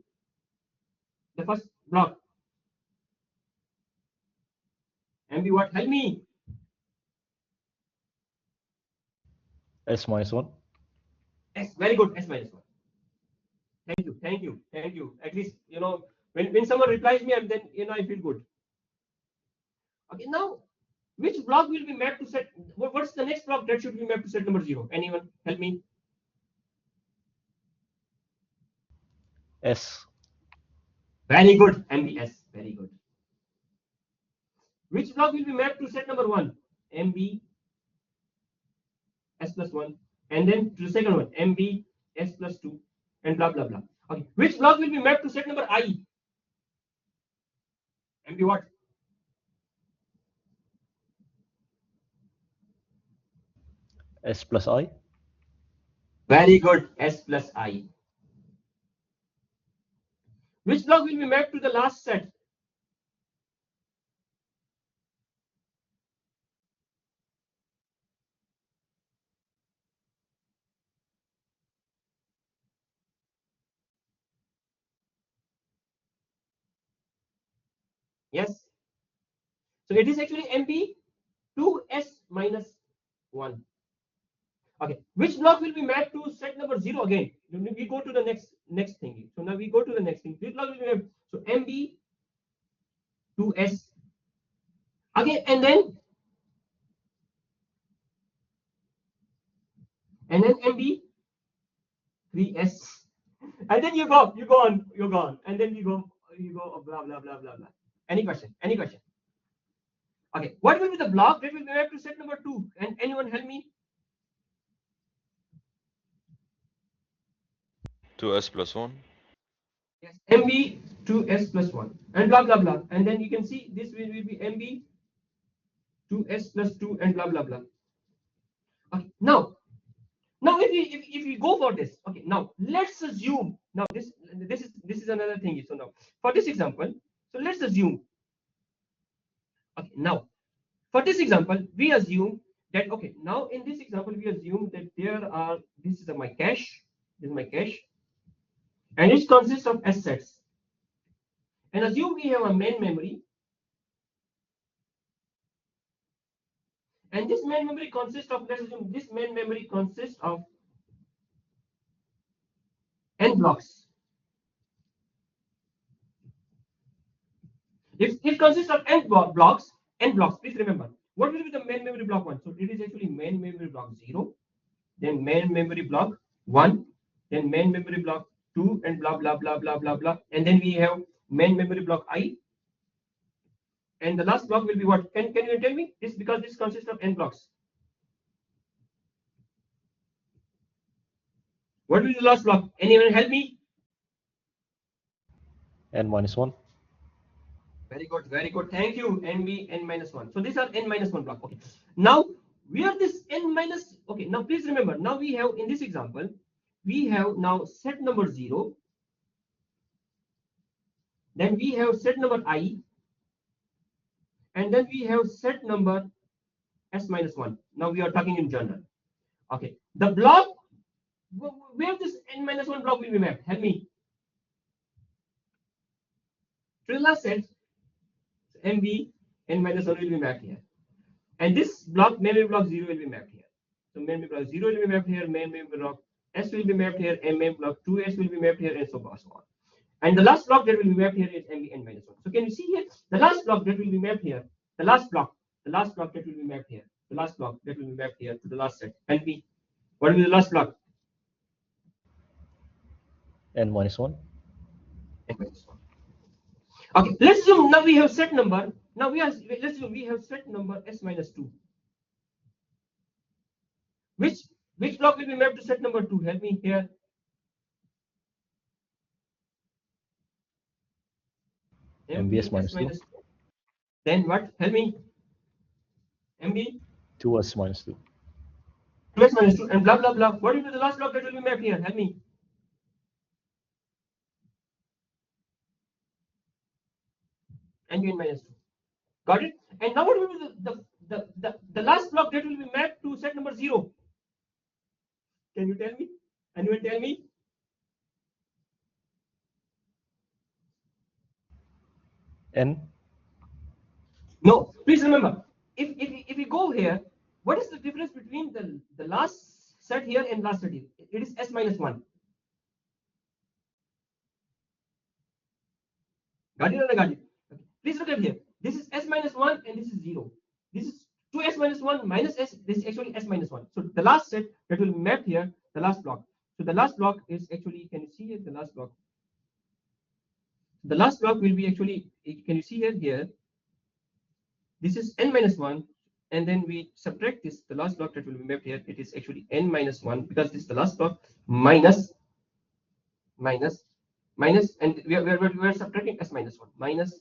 The first block. MB what? Help me. S minus 1. S. Very good. S minus 1. Thank you. Thank you. Thank you. At least when someone replies me, and then I feel good. Okay. Now, which block will be mapped to set? What's the next block that should be mapped to set number 0? Anyone? Help me. S. Very good. MBS. Very good. Which block will be mapped to set number 1? MB S plus 1. And then to the second one, MB S plus 2. And blah, blah, blah. Okay. Which block will be mapped to set number I? MB what? S plus I. Very good. S plus I. Which block will be mapped to the last set? Yes. So it is actually MB 2S minus 1. Okay. Which block will be mapped to set number 0 again? We go to the next thing. So now we go to the next thing. Which block will be mapped? So MB 2s. Okay, and then MB 3s, and then you go on, and then you go blah blah blah blah blah. Any question? Any question? Okay, what will be the block that will be mapped to set number 2? And anyone help me? 2s plus 1. Yes, MB 2s plus 1 and blah blah blah, and then you can see this will be MB 2s plus 2 and blah blah blah. Okay, now if we go for this, okay, now let's assume, now this is another thing. So now for this example, so let's assume, okay, now for this example we assume that, okay, now in this example we assume that this is my cache, and it consists of assets, and assume we have a main memory, and this main memory consists of, let's assume this main memory consists of n blocks. If it consists of n blocks, please remember what will be the main memory block 1. So it is actually main memory block 0, then main memory block 1, then main memory block 2, and blah blah blah blah blah blah, and then we have main memory block I, and the last block will be what? Can you tell me this, because this consists of n blocks? What will be the last block? Anyone help me? N minus 1. Very good, very good. Thank you. NB n minus 1. So these are n minus 1 block. Okay. Now where this n minus, okay, now please remember, now we have in this example, we have now set number 0, then we have set number I, and then we have set number s minus 1. Now we are talking in general. Okay, the block where this n minus 1 block will be mapped, help me. To the last set, MB n minus 1 will be mapped here, and this block memory block 0 will be mapped here. So memory block 0 will be mapped here, memory block s will be mapped here, and memory block 2s will be mapped here, and so on. And the last block that will be mapped here is MB n minus 1. So can you see here the last block that will be mapped here, the last block that will be mapped here, the last block that will be mapped here to the last set. NB, what will be the last block? N minus 1. N minus 1. Okay, let's assume now we have set number. Now let's assume we have set number s minus 2. Which block will be mapped to set number 2? Help me here. MBS minus 2. Then what? Help me. MB 2s minus 2. 2s minus 2 and blah blah blah. What will be the last block that will be mapped here? Help me. NBN minus 2. Got it? And now what will be the last block that will be mapped to set number 0? Can you tell me? Anyone tell me? N. No, please remember, if we go here, what is the difference between the last set here and last set here? It is s minus 1. Got it or not got it? Okay. Please look at here. This is s minus 1 and this is 0. This is 2s minus 1 minus s. This is actually s minus 1. So the last set that will be mapped here, the last block. So the last block is actually, can you see here the last block? The last block will be actually, can you see here? This is n minus 1, and then we subtract this, the last block that will be mapped here, it is actually n minus 1, because this is the last block, minus, and we are subtracting s minus 1, minus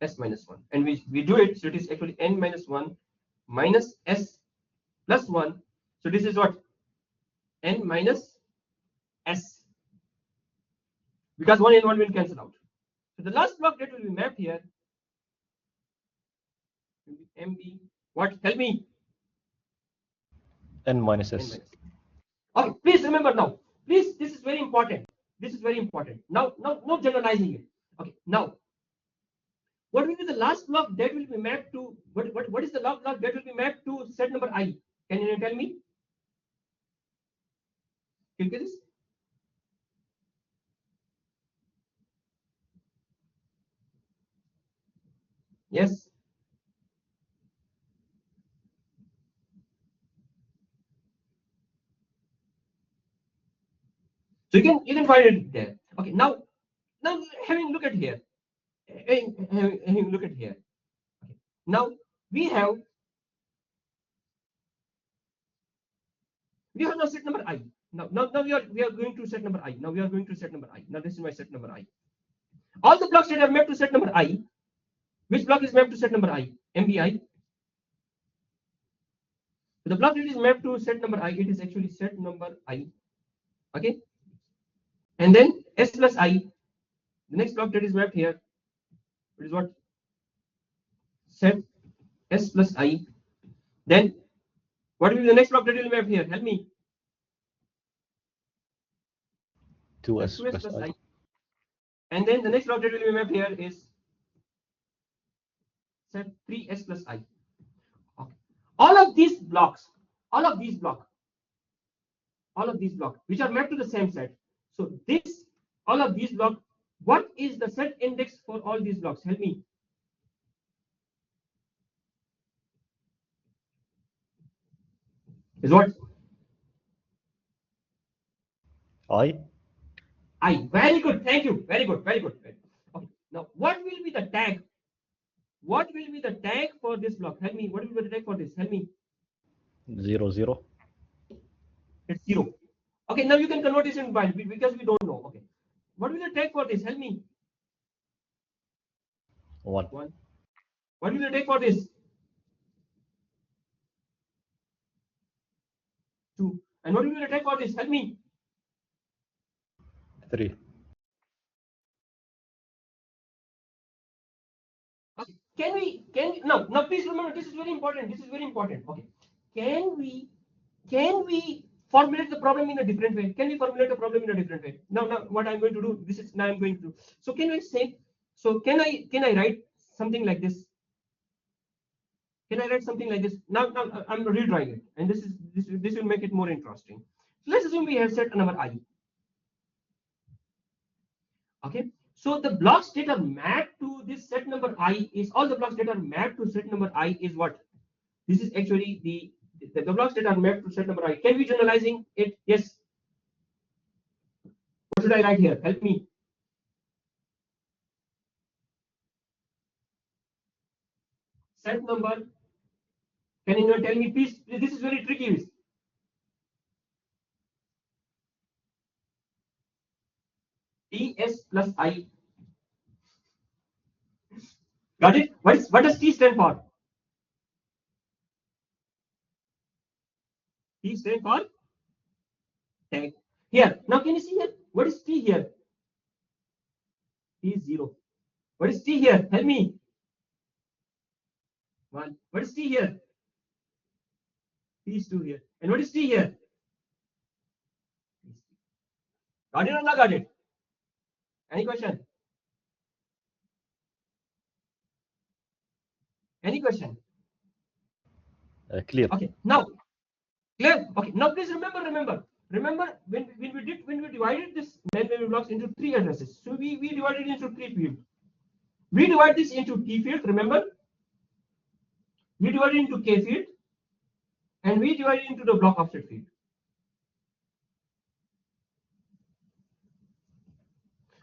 s minus 1, and we do it, so it is actually n minus 1 minus s plus 1. So this is what? N minus s, because 1 and 1 will cancel out. So the last block that will be mapped here will be MB. What? Help me. N minus s. Okay, please remember now. Please, this is very important. This is very important. Now, not generalizing it. Okay, now, what will be the last block that will be mapped to? What is the last block that will be mapped to set number I? Can you tell me? Can you get this? Yes. So you can find it there. Okay. Now having look at here. Having look at here. Okay. Now we have now set number I. Now we are going to set number I. Now we are going to set number I. Now this is my set number I. All the blocks that are mapped to set number I. Which block is mapped to set number I? MBI. The block that is mapped to set number I, it is actually set number I. Okay. And then S plus I. The next block that is mapped here, it is what? Set S plus I. Then what will be the next block that will be mapped here? Help me. 2s 2s plus plus I. I. And then the next block that will be mapped here is set 3s plus I. Okay. All of these blocks, which are mapped to the same set. So this, all of these blocks, what is the set index for all these blocks? Help me. Is what? I. Very good. Thank you. Very good. Very good. Okay. Now, what will be the tag? What will be the tag for this block? Help me. What will be the tag for this? Help me. 0 0. It's 0. Okay. Now you can convert this into byte because we don't know. Okay. What will be the tag for this? Help me. 1. 1. What will the tag for this? 2. And what will be the tag for this? Help me. 3. Okay. Can we now please remember, this is very important. Okay. Can we formulate the problem in a different way? Can we formulate the problem in a different way? Now what I'm going to do, this is now I'm going to do. So can we say, so can I write something like this? Can I write something like this? Now I'm redrawing it, and this will make it more interesting. So let's assume we have set number I. Okay. So the blocks that are mapped to this set number I is all the blocks that are mapped to set number I is what? This is actually the blocks that are mapped to set number I. Can we generalizing it? Yes. What should I write here? Help me. Set number. Can anyone tell me, please? This is very tricky. TS plus I. Got it? What does T stand for? T stand for tag. Here. Now can you see here? What is T here? T is 0. What is T here? Help me. 1. What is T here? T is 2 here. And what is T here? Got it or not got it? Any question? Any question? Clear. Okay. Now, clear. Okay. Now, please remember when we divided this main memory blocks into 3 addresses. So we divided it into 3 fields. We divide this into T field. Remember, we divide it into K field, and we divide it into the block offset field.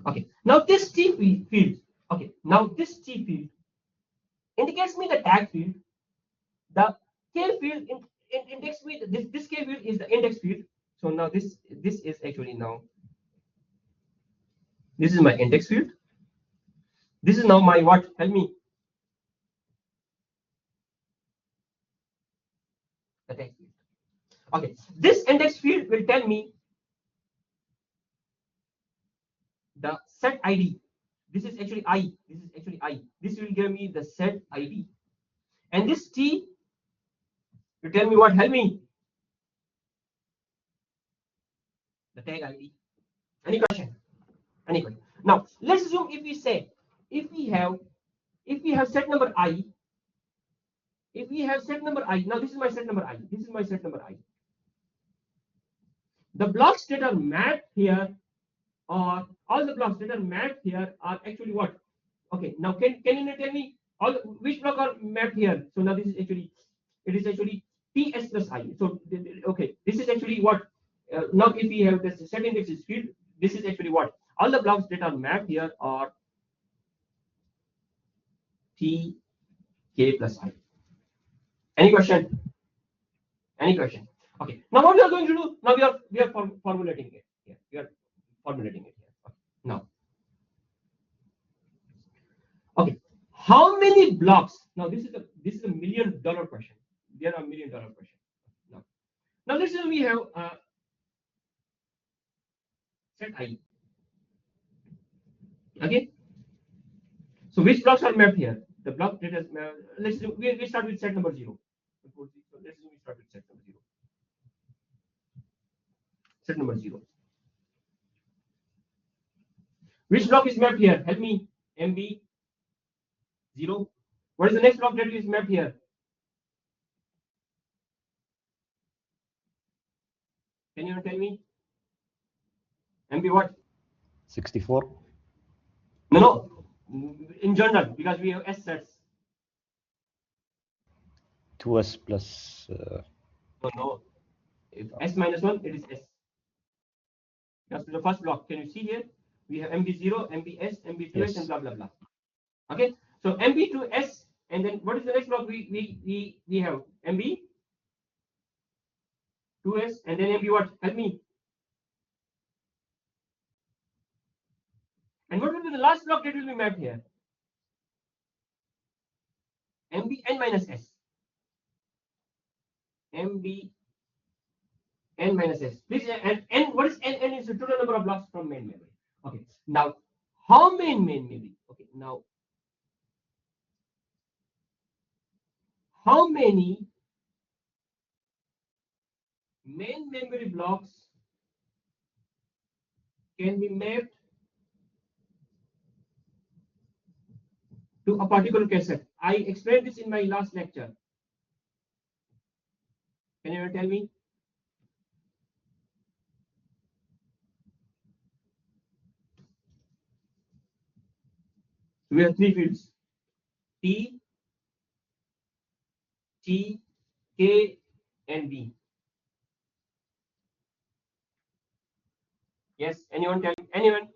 Okay. Now this T field. Okay. Now this T field indicates me the tag field. The K field index me this K field is the index field. So now this is actually now this is my index field. This is now my what? Help me. The tag field. Okay. This index field will tell me the set ID. This is actually I. This will give me the set ID. And this T will tell me what? Help me. The tag ID. Any question? Any question? Now let's assume if we have set number I. If we have set number I, now this is my set number I. The blocks that are mapped here, or all the blocks that are mapped here, are actually what? Okay. Now can you tell me which block are mapped here? So now this is actually, it is actually TS plus I. So okay, this is actually what, now if we have this set index is field, this is actually what all the blocks that are mapped here are TK plus I. Any question? Any question? Okay. Now what we are going to do? Now we are formulating it here. We are formulating it here. Okay. Now, okay. How many blocks? Now this is a $1 million question. There are $1 million question. Now let's say we have set I. Okay. So which blocks are mapped here? The block that has let's do, we start with set number 0. So let's we start with set number 0. Set number 0. Which block is mapped here? Help me. MB 0. What is the next block that is mapped here? Can you tell me? MB what? 64. No. In general, because we have S sets. 2S plus. No. If S minus 1, it is S. That's the first block. Can you see here? We have MB0, MBS, MB2S, Yes. and blah blah blah. Okay. So MB2S, and then what is the next block? We have MB2S, and then MB what? Help me. And what will be the last block that will be mapped here? MB n minus S. MB n minus S. Please, and n, what is n? N is the total number of blocks from main memory. Okay. Now, how many main memory? Okay. Now, how many main memory blocks can be mapped to a particular cassette? I explained this in my last lecture. Can you tell me? We have 3 fields: T, T, K, and B. Yes, anyone tell me? Anyone?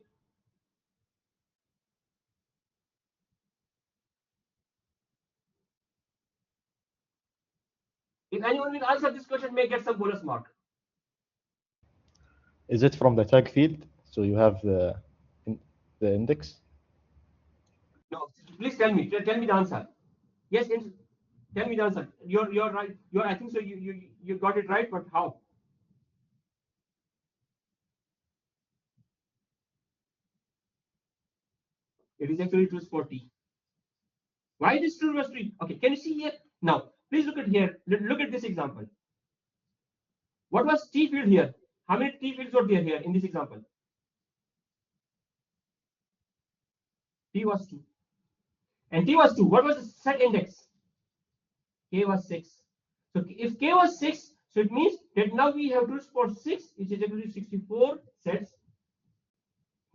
If anyone will answer this question, may get some bonus mark. Is it from the tag field? So you have the index? No, please tell me. Tell me the answer. Yes, tell me the answer. You're right. I think so. You got it right, but how? It is actually true for T. Why it is true for T? Okay, can you see here? Now, please look at here. Look at this example. What was T field here? How many T fields were there here in this example? T was 2. And T was 2. What was the set index? K was 6. So if K was 6, so it means that now we have to for 6, which is actually 64 sets.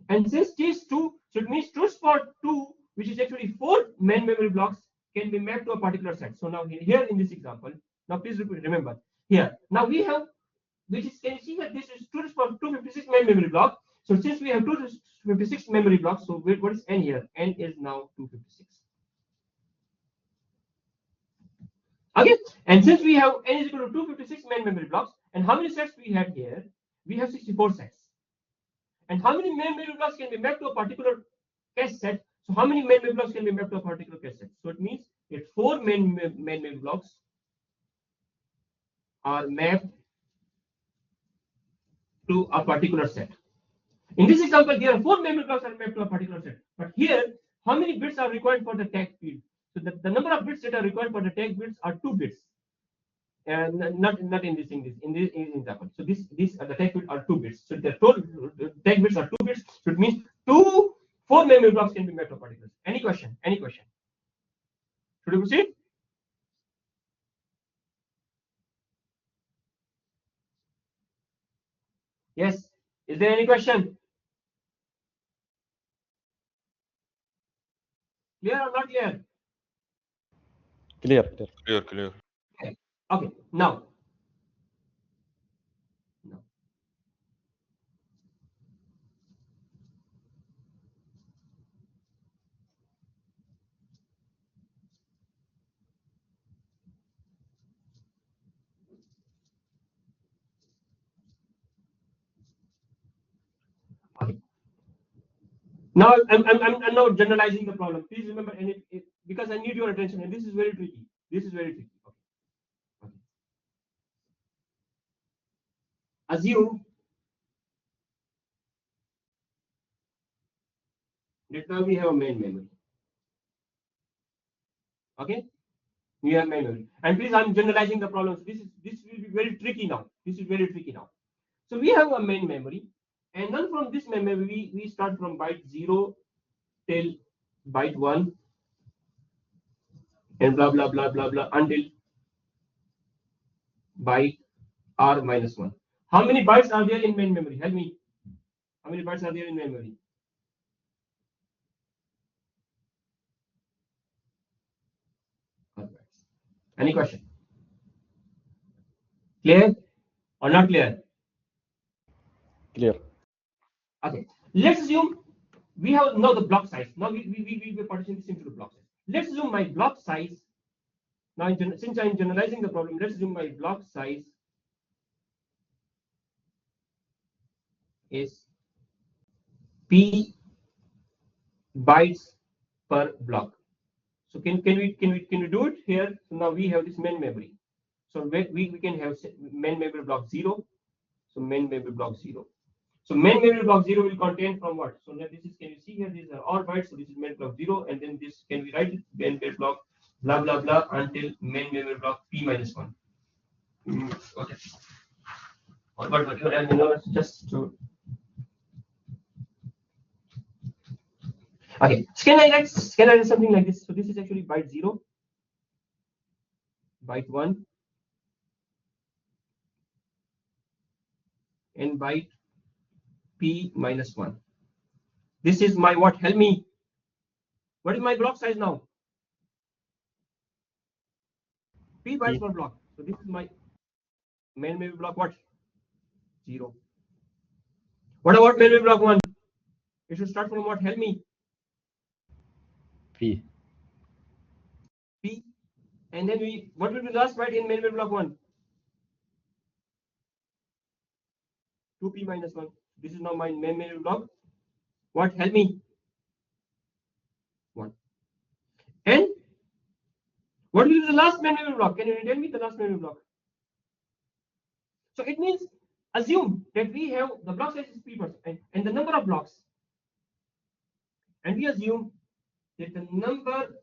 And since T is 2, so it means 2 for 2, which is actually 4 main memory blocks, can be mapped to a particular set. So now here in this example, now please remember here. Now we have, which is, can you see that this is 2 for 256 main memory block. So since we have 256 memory blocks, so what is n here? N is now 256. Okay, and since we have n is equal to 256 main memory blocks, and how many sets we had here? We have 64 sets. And how many main memory blocks can be mapped to a particular cache set? So how many main memory blocks can be mapped to a particular cache set? So it means that 4 main memory blocks are mapped to a particular set. In this example, there are 4 memory blocks are mapped to a particular set. But here, how many bits are required for the tag field? So the number of bits that are required for the tag bits are 2 bits. And not in this example. So these are the tag bits are 2 bits. So the total tag bits are 2 bits. So it means 4 memory blocks can be mapped to a particular set. Any question? Any question? Should we proceed? Yes. Is there any question? Clear or not clear? Clear. Clear. Okay, now. Okay. Now I'm now generalizing the problem. Please remember, and because I need your attention, and this is very tricky. This is very tricky. Okay. Assume that now we have a main memory. Okay, we have main memory, and please, I'm generalizing the problem. So this will be very tricky now. This is very tricky now. So we have a main memory, and then from this main memory we start from byte 0 till byte 1, and blah blah blah blah blah until byte r minus 1. How many bytes are there in main memory? Help me. How many bytes are there in main memory? Any question? Clear or not clear? Clear. Okay. Let's assume we have now the block size. Now we partition this into the block size. Let's assume my block size. Now, since I'm generalizing the problem, let's assume my block size is p bytes per block. So can we do it here? So now we have this main memory. So we can have main memory block 0. So main memory block 0. So main memory block 0 will contain from what? So now this is, can you see here, these are all bytes. So this is main block 0, and then this, can we write it? Main memory block blah blah blah until main memory block p minus 1. Okay. But just to. Okay. Can I write something like this? So this is actually byte 0, byte 1, and byte p minus 1. This is my what? Help me. What is my block size now? P bytes per block. So this is my main memory block what? 0. What about main memory block 1? It should start from what? Help me. P. And then what will be the last byte in main memory block 1? 2p minus 1. This is now my main memory block. What? Help me. 1. And what will be the last main memory block? Can you tell me the last memory block? So it means, assume that we have the block size is p and the number of blocks, and we assume that the number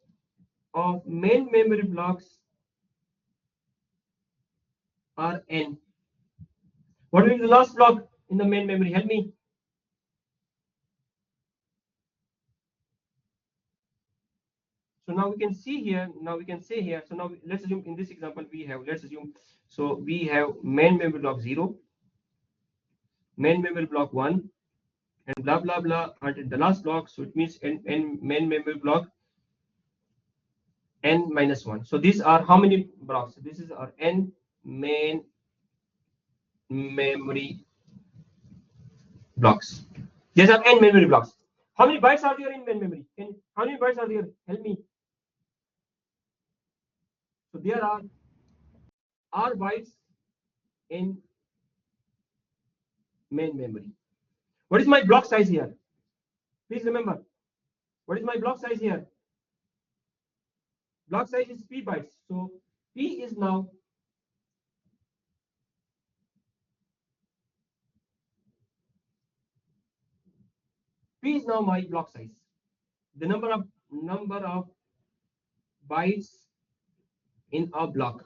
of main memory blocks are n. What will be the last block in the main memory? Help me. So now we can see here. Now we can say here. So now let's assume in this example we have. Let's assume. So we have main memory block 0, main memory block 1, and blah blah blah until the last block. So it means n main memory block n minus 1. So these are how many blocks? So this is our n main memory blocks. These are n memory blocks. How many bytes are there in main memory? How many bytes are there? Help me. So there are r bytes in main memory. What is my block size here? Please remember. What is my block size here? Block size is p bytes. So p is now my block size. The number of bytes in a block.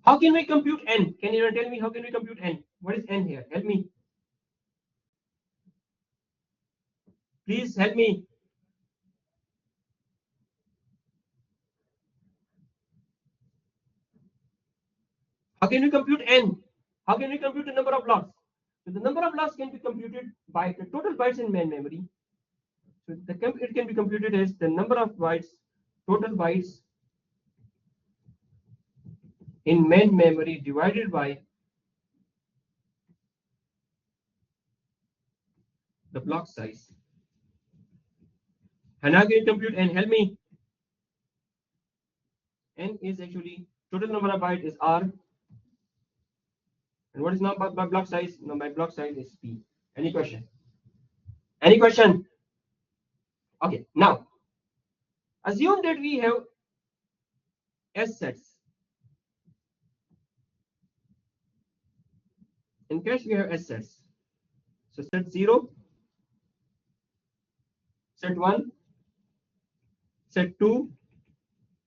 How can we compute n? Can you tell me how can we compute n? What is n here? Help me. Please help me. How can we compute n? How can we compute the number of blocks? So the number of blocks can be computed by the total bytes in main memory. So it can be computed as the number of bytes, total bytes in main memory divided by the block size. And now can you compute and help me? N is actually total number of bytes is R. And what is now my block size? No, my block size is P. Any question? Any question? Okay, now assume that we have S sets. In cache, we have S sets. So set 0, set 1, set 2,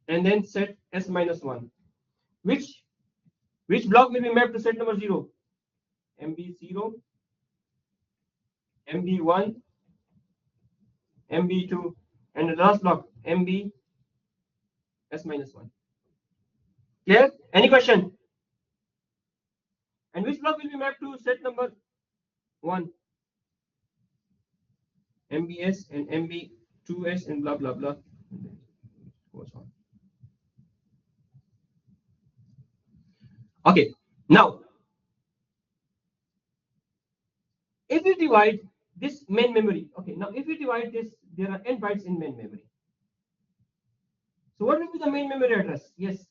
and then set S minus 1. Which block will be mapped to set number 0? MB0, MB1, MB2, and the last block MB S minus 1. Clear? Any question? And which block will be mapped to set number 1? MBS and MB2S and blah blah blah. Goes on. Okay, now if we divide this main memory, okay, now if we divide this, there are n bytes in main memory. So what will be the main memory address? Yes,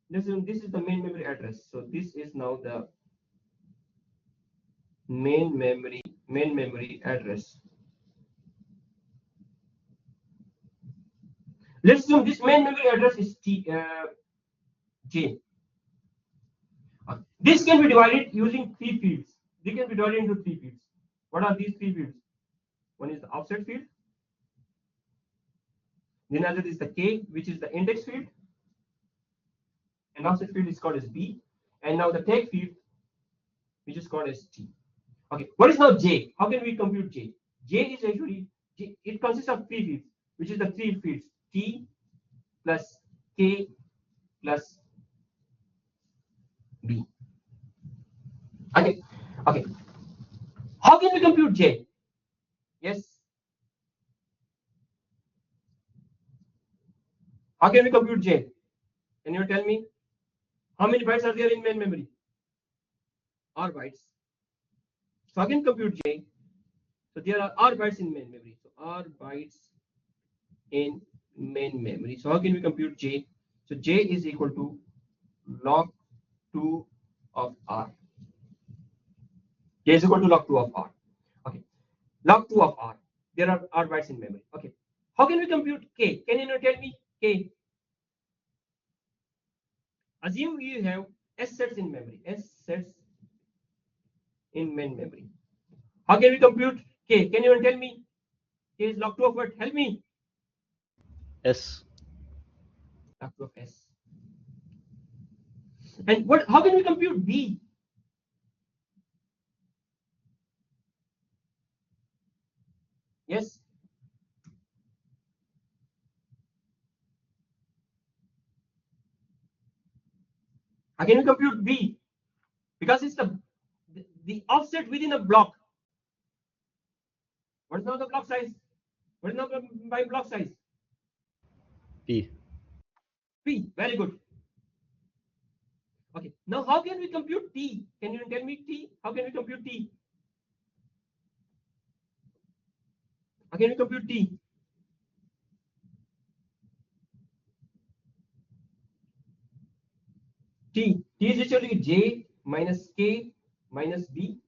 this is the main memory address. So this is now the main memory address. Let's assume this main memory address is J. This can be divided using 3 fields. They can be divided into 3 fields. What are these 3 fields? One is the offset field. Then another is the K, which is the index field. And offset field is called as B. And now the take field, which is called as T. Okay, what is now J? How can we compute J? J is actually, it consists of 3 fields, which is the 3 fields T plus K plus B. Okay. How can we compute J? Yes. How can we compute J? Can you tell me? How many bytes are there in main memory? R bytes. So I can compute J. So there are R bytes in main memory. So R bytes in main memory. So how can we compute J? So J is equal to log 2 of R. J is equal to log 2 of R. Okay. Log 2 of R. There are R bytes in memory. Okay. How can we compute K? Can you tell me K? Assume you have S sets in memory. S sets in main memory. How can we compute K? Can you tell me? K is log 2 of what? Help me. S. Log 2 of S. And what? How can we compute B? Yes. How can we compute B? Because it's the offset within a block. What is now the block size? What is now by block size? P. P. Very good. Okay. Now how can we compute T? Can you tell me T? How can we compute T? How can we compute T? T is actually J minus K minus B.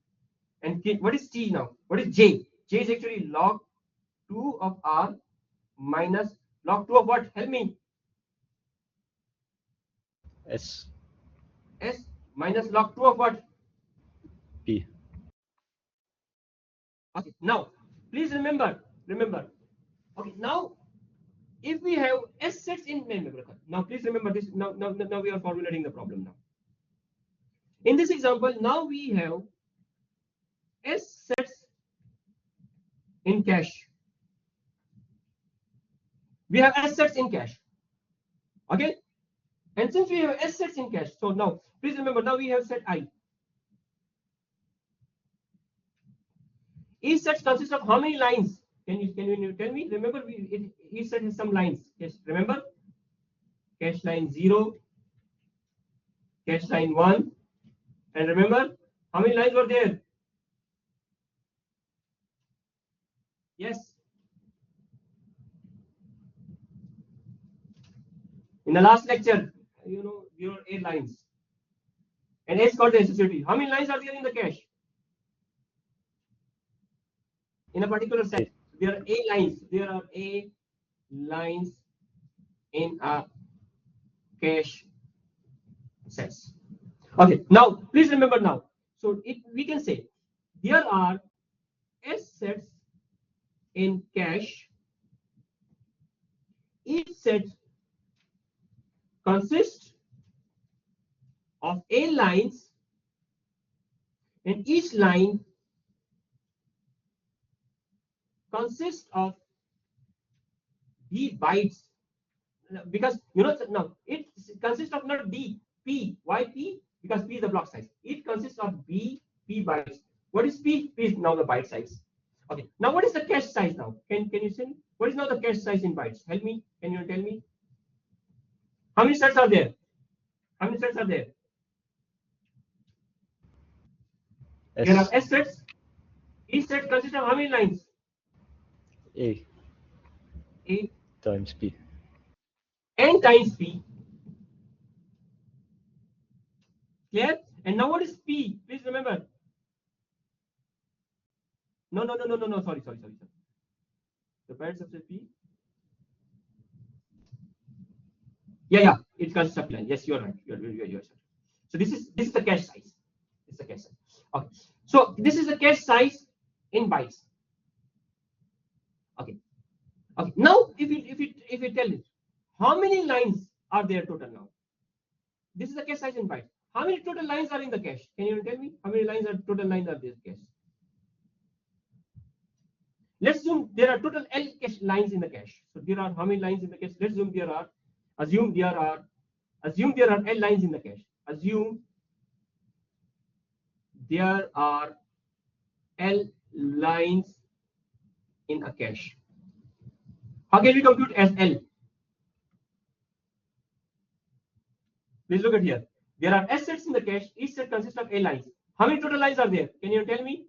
And K, what is T now? What is J? J is actually log 2 of R minus log 2 of what? Help me. S. S minus log 2 of what? P. Okay. Now, please remember. Okay. Now, if we have S sets in main memory, now please remember this. Now we are formulating the problem now. In this example, now we have S sets in cache. We have S sets in cache. Okay. And since we have S sets in cache, so now please remember, now we have set I. Each set consists of how many lines? Can you tell me? Remember, each set has some lines. Yes, remember? Cache line 0, cache line 1. And remember, how many lines were there? Yes. In the last lecture, there were 8 lines. And S got the associative. How many lines are there in the cache? In a particular set, there are 8 lines. There are 8 lines in a cache sets. Okay, now please remember now. So we can say there are S sets in cache. Each set consists of A lines, and each line consists of B bytes, because now it consists of not D, P. Why P? Because P is the block size. It consists of P bytes. What is P? P is now the byte size. Okay. Now what is the cache size now? Can you see? What is now the cache size in bytes? Help me. Can you tell me? How many sets are there? How many sets are there? There are S sets. Each set consists of how many lines? A times P. N times P. Clear? And now what is P? Please remember. No. Sorry. The bytes of the P. Yeah. It consists of line. Yes, you're right. You're right. So this is the cache size. This is the cache size. Okay. So this is the cache size in bytes. Okay. Now if you tell it, how many lines are there total now? This is the cache size in bytes. How many total lines are in the cache? Can you tell me how many total lines are there in the cache? Let's assume there are total L cache lines in the cache. So there are how many lines in the cache? Let's assume there are L lines in the cache. Assume there are L lines in a cache. How can we compute as L? Please look at here. There are S sets in the cache. Each set consists of A lines. How many total lines are there? Can you tell me?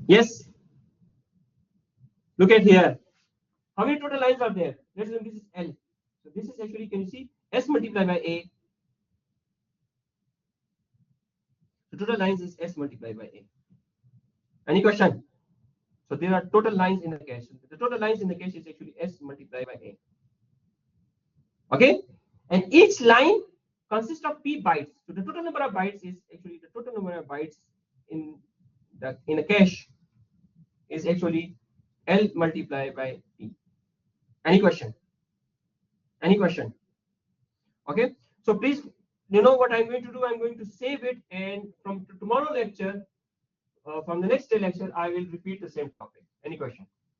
Yes. Look at here. How many total lines are there? Let's assume this is L. So this is actually, can you see? S multiplied by A. The total lines is S multiplied by A. Any question? So there are total lines in the cache. The total lines in the cache is actually S multiplied by A. Okay? And each line consists of P bytes. So the total number of bytes is actually the total number of bytes in a cache is actually L multiplied by P. Any question? Any question? Okay. So please, you know what I'm going to do? I'm going to save it, and from tomorrow lecture, from the next lecture, I will repeat the same topic. Any question?